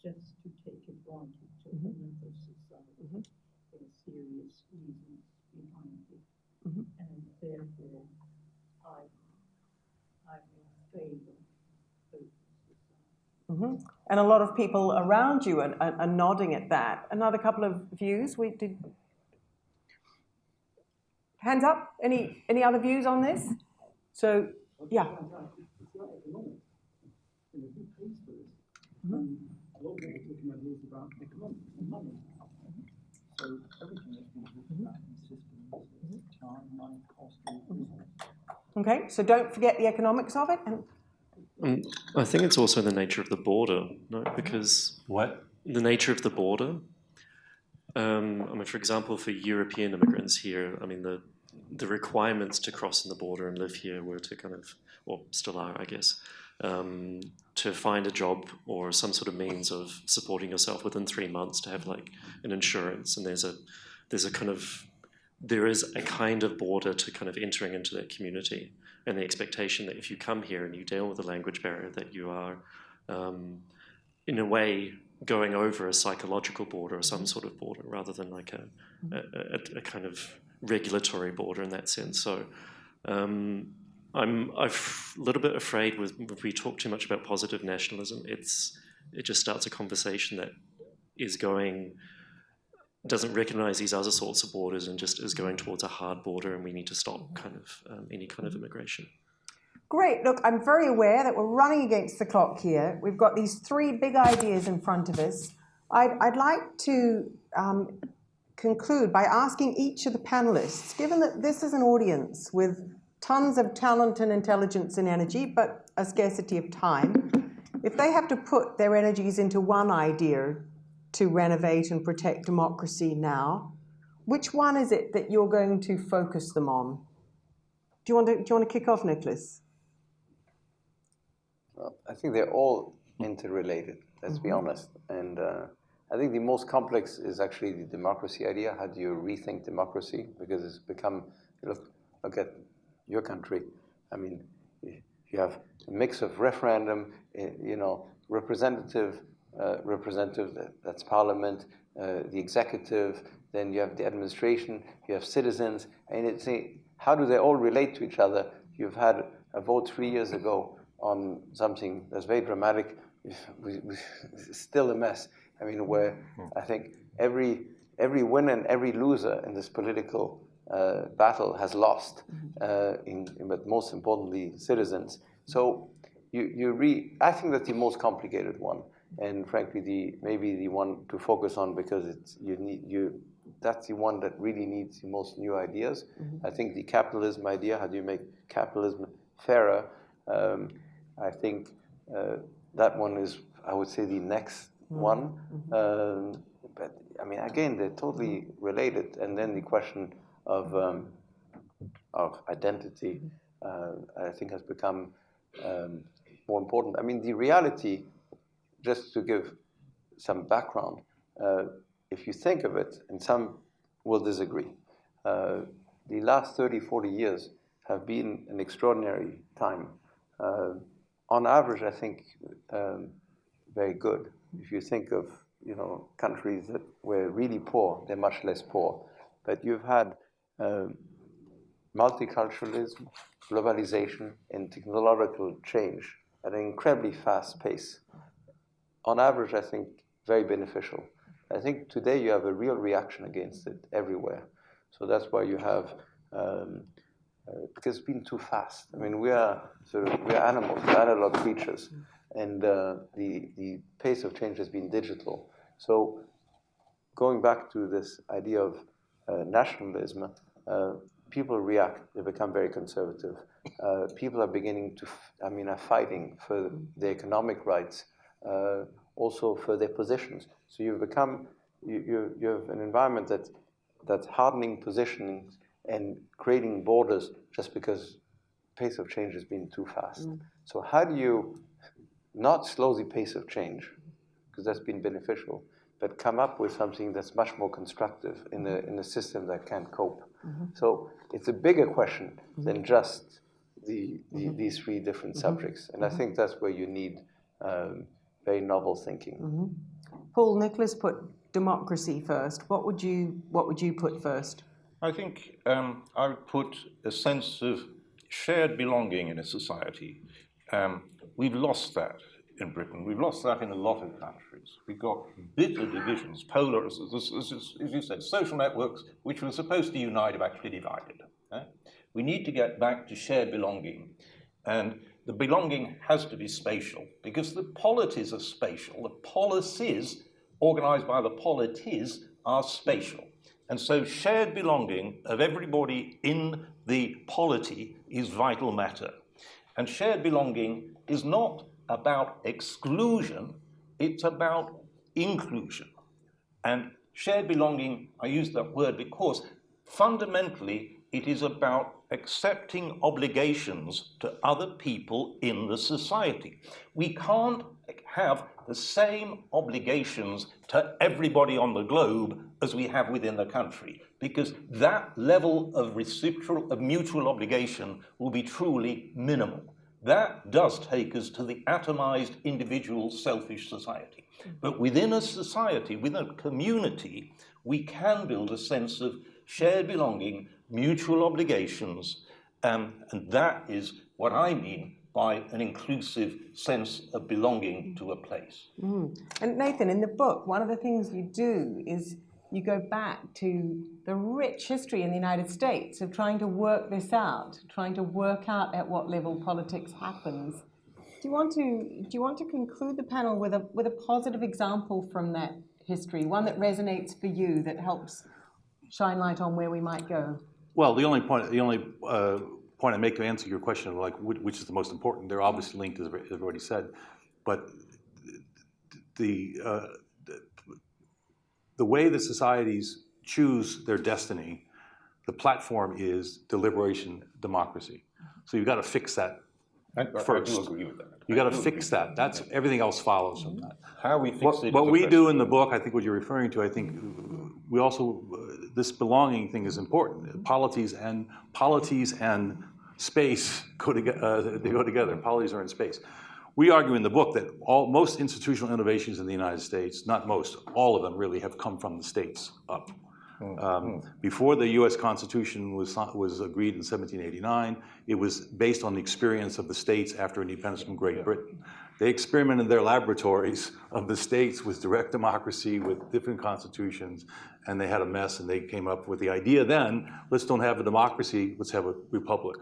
just to take advantage of another society. There are serious reasons behind it. And therefore, I'm in favor of open society. And a lot of people around you are nodding at that. Another couple of views. We did. Hands up. Any other views on this? So, yeah. It's like economics. You know, who pays for this? A lot of what we're talking about here is about economics and money. So everything that's been talked about in systems, time, money, cost, Okay, so don't forget the economics of it. I think it's also the nature of the border, no? Because what? the nature of the border. I mean, for example, for European immigrants here, I mean, the requirements to cross in the border and live here were to kind of, or still are, I guess, to find a job or some sort of means of supporting yourself within 3 months, to have like an insurance, and there is a kind of border to kind of entering into that community, and the expectation that if you come here and you deal with a language barrier, that you are, in a way, going over a psychological border or some sort of border, rather than like a kind of regulatory border in that sense. So I'm a little bit afraid if we talk too much about positive nationalism, it just starts a conversation that doesn't recognize these other sorts of borders and just is going towards a hard border, and we need to stop kind of any kind of immigration. Great. Look, I'm very aware that we're running against the clock here. We've got these 3 big ideas in front of us. I'd like to conclude by asking each of the panelists, given that this is an audience with tons of talent and intelligence and energy, but a scarcity of time, if they have to put their energies into one idea to renovate and protect democracy now, which one is it that you're going to focus them on? Do you want to kick off, Nicolas? Well, I think they're all interrelated, let's be honest. And I think the most complex is actually the democracy idea. How do you rethink democracy? Because it's become, look at your country. I mean, you have a mix of referendum, representative, that's parliament, the executive, then you have the administration, you have citizens, and it's how do they all relate to each other? You've had a vote 3 years ago on something that's very dramatic. It's still a mess. I mean, where I think every winner and every loser in this political battle has lost, but most importantly, citizens. So I think that's the most complicated one, and frankly, maybe the one to focus on, because that's the one that really needs the most new ideas. I think the capitalism idea, how do you make capitalism fairer? I think that one is, I would say, the next one. But I mean, again, they're totally related. And then the question of identity, I think, has become more important. I mean, the reality, just to give some background, if you think of it, and some will disagree, the last 30, 40 years have been an extraordinary time. On average, I think very good. If you think of countries that were really poor, they're much less poor. But you've had multiculturalism, globalization, and technological change at an incredibly fast pace. On average, I think very beneficial. I think today you have a real reaction against it everywhere. So that's why you have, because it's been too fast. I mean, we are animals, we're analog creatures, and the pace of change has been digital. So going back to this idea of nationalism, people react, they become very conservative. People are beginning to, are fighting for their economic rights, also for their positions. So you've become, you have an environment that's hardening positioning and creating borders just because pace of change has been too fast. So how do you not slow the pace of change, because that's been beneficial, but come up with something that's much more constructive in a system that can cope? So it's a bigger question than just these 3 different subjects. And I think that's where you need very novel thinking. Paul, Nicolas put democracy first. What would you put first? I think I would put a sense of shared belonging in a society. We've lost that in Britain. We've lost that in a lot of countries. We've got bitter divisions, as you said, social networks which were supposed to unite have actually divided. We need to get back to shared belonging. And the belonging has to be spatial, because the polities are spatial. The policies organized by the polities are spatial. And so shared belonging of everybody in the polity is vital matter. And shared belonging is not about exclusion, it's about inclusion. And shared belonging, I use that word because fundamentally it is about accepting obligations to other people in the society. We can't have the same obligations to everybody on the globe as we have within the country, because that level of mutual obligation will be truly minimal. That does take us to the atomized, individual, selfish society. But within a society, within a community, we can build a sense of shared belonging, mutual obligations, and that is what I mean by an inclusive sense of belonging to a place. And Nathan, in the book, one of the things you do is you go back to the rich history in the United States of trying to work this out, trying to work out at what level politics happens. Do you want to conclude the panel with a positive example from that history, one that resonates for you, that helps shine light on where we might go? Well, the only point I make to answer your question of like which is the most important, they're obviously linked, as I've already said, but the way that societies choose their destiny, the platform is deliberation democracy. So you've got to fix that first. I do agree with that. You got to fix that. That's everything else follows from that. How we fix it. What we do in the book, I think what you're referring to, I think we also this belonging thing is important. Polities and space go together. They go together. Polities are in space. We argue in the book that most institutional innovations in the United States, not most, all of them really have come from the states up. Before the U.S. Constitution was agreed in 1789, it was based on the experience of the states after independence from Great Britain. They experimented in their laboratories of the states with direct democracy, with different constitutions, and they had a mess, and they came up with the idea then, let's don't have a democracy, let's have a republic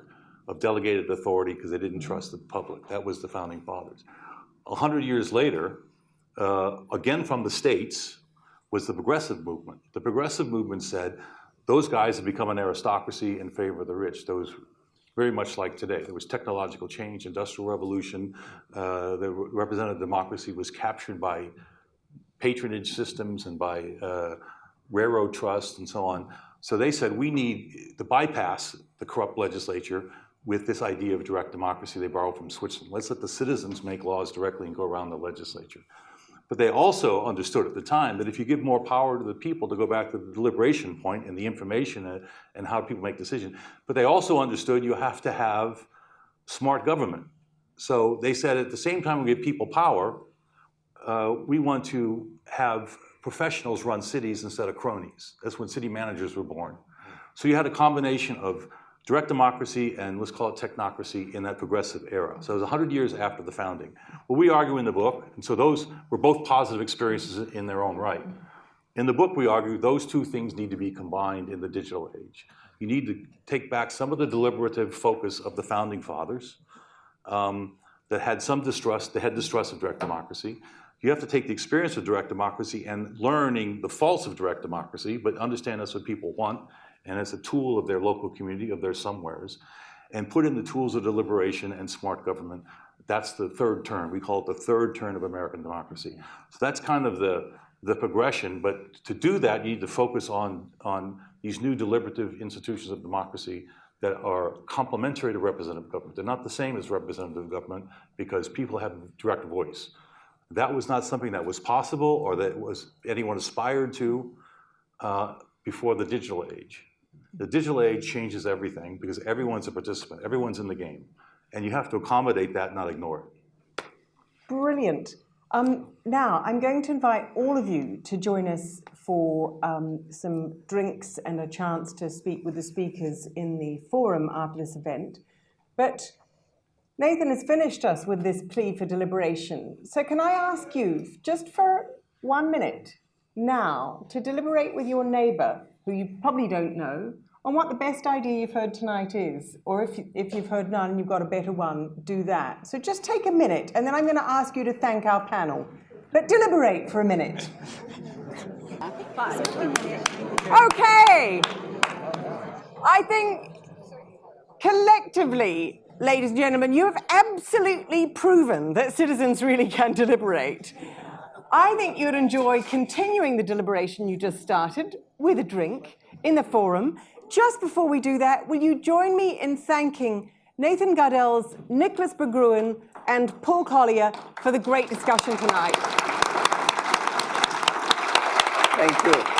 of delegated authority, because they didn't trust the public. That was the Founding Fathers. 100 years later, again from the states, was the progressive movement. The progressive movement said, those guys have become an aristocracy in favor of the rich. Those very much like today. There was technological change, industrial revolution. The representative democracy was captured by patronage systems and by railroad trusts and so on. So they said, we need to bypass the corrupt legislature with this idea of direct democracy they borrowed from Switzerland. Let's let the citizens make laws directly and go around the legislature. But they also understood at the time that if you give more power to the people, to go back to the deliberation point and the information and how people make decisions, but they also understood you have to have smart government. So they said at the same time we give people power, we want to have professionals run cities instead of cronies. That's when city managers were born. So you had a combination of direct democracy and let's call it technocracy in that progressive era. So it was 100 years after the founding. Well, we argue in the book, and so those were both positive experiences in their own right. In the book, we argue those two things need to be combined in the digital age. You need to take back some of the deliberative focus of the Founding Fathers that had some distrust, they had distrust of direct democracy. You have to take the experience of direct democracy and learning the faults of direct democracy, but understand that's what people want, and it's a tool of their local community, of their somewheres, and put in the tools of deliberation and smart government. That's the third turn. We call it the third turn of American democracy. So that's kind of the progression, but to do that, you need to focus on these new deliberative institutions of democracy that are complementary to representative government. They're not the same as representative government because people have direct voice. That was not something that was possible or that anyone aspired to before the digital age. The digital age changes everything because everyone's a participant, everyone's in the game. And you have to accommodate that, not ignore it. Brilliant. Now, I'm going to invite all of you to join us for some drinks and a chance to speak with the speakers in the forum after this event. But Nathan has finished us with this plea for deliberation. So can I ask you, just for 1 minute now, to deliberate with your neighbour, who you probably don't know, on what the best idea you've heard tonight is, or if you've heard none and you've got a better one, do that. So just take a minute, and then I'm going to ask you to thank our panel. But deliberate for a minute. Okay. I think collectively, ladies and gentlemen, you have absolutely proven that citizens really can deliberate. I think you'd enjoy continuing the deliberation you just started with a drink in the forum. Just before we do that, will you join me in thanking Nathan Gardels, Nicolas Berggruen, and Paul Collier for the great discussion tonight. Thank you.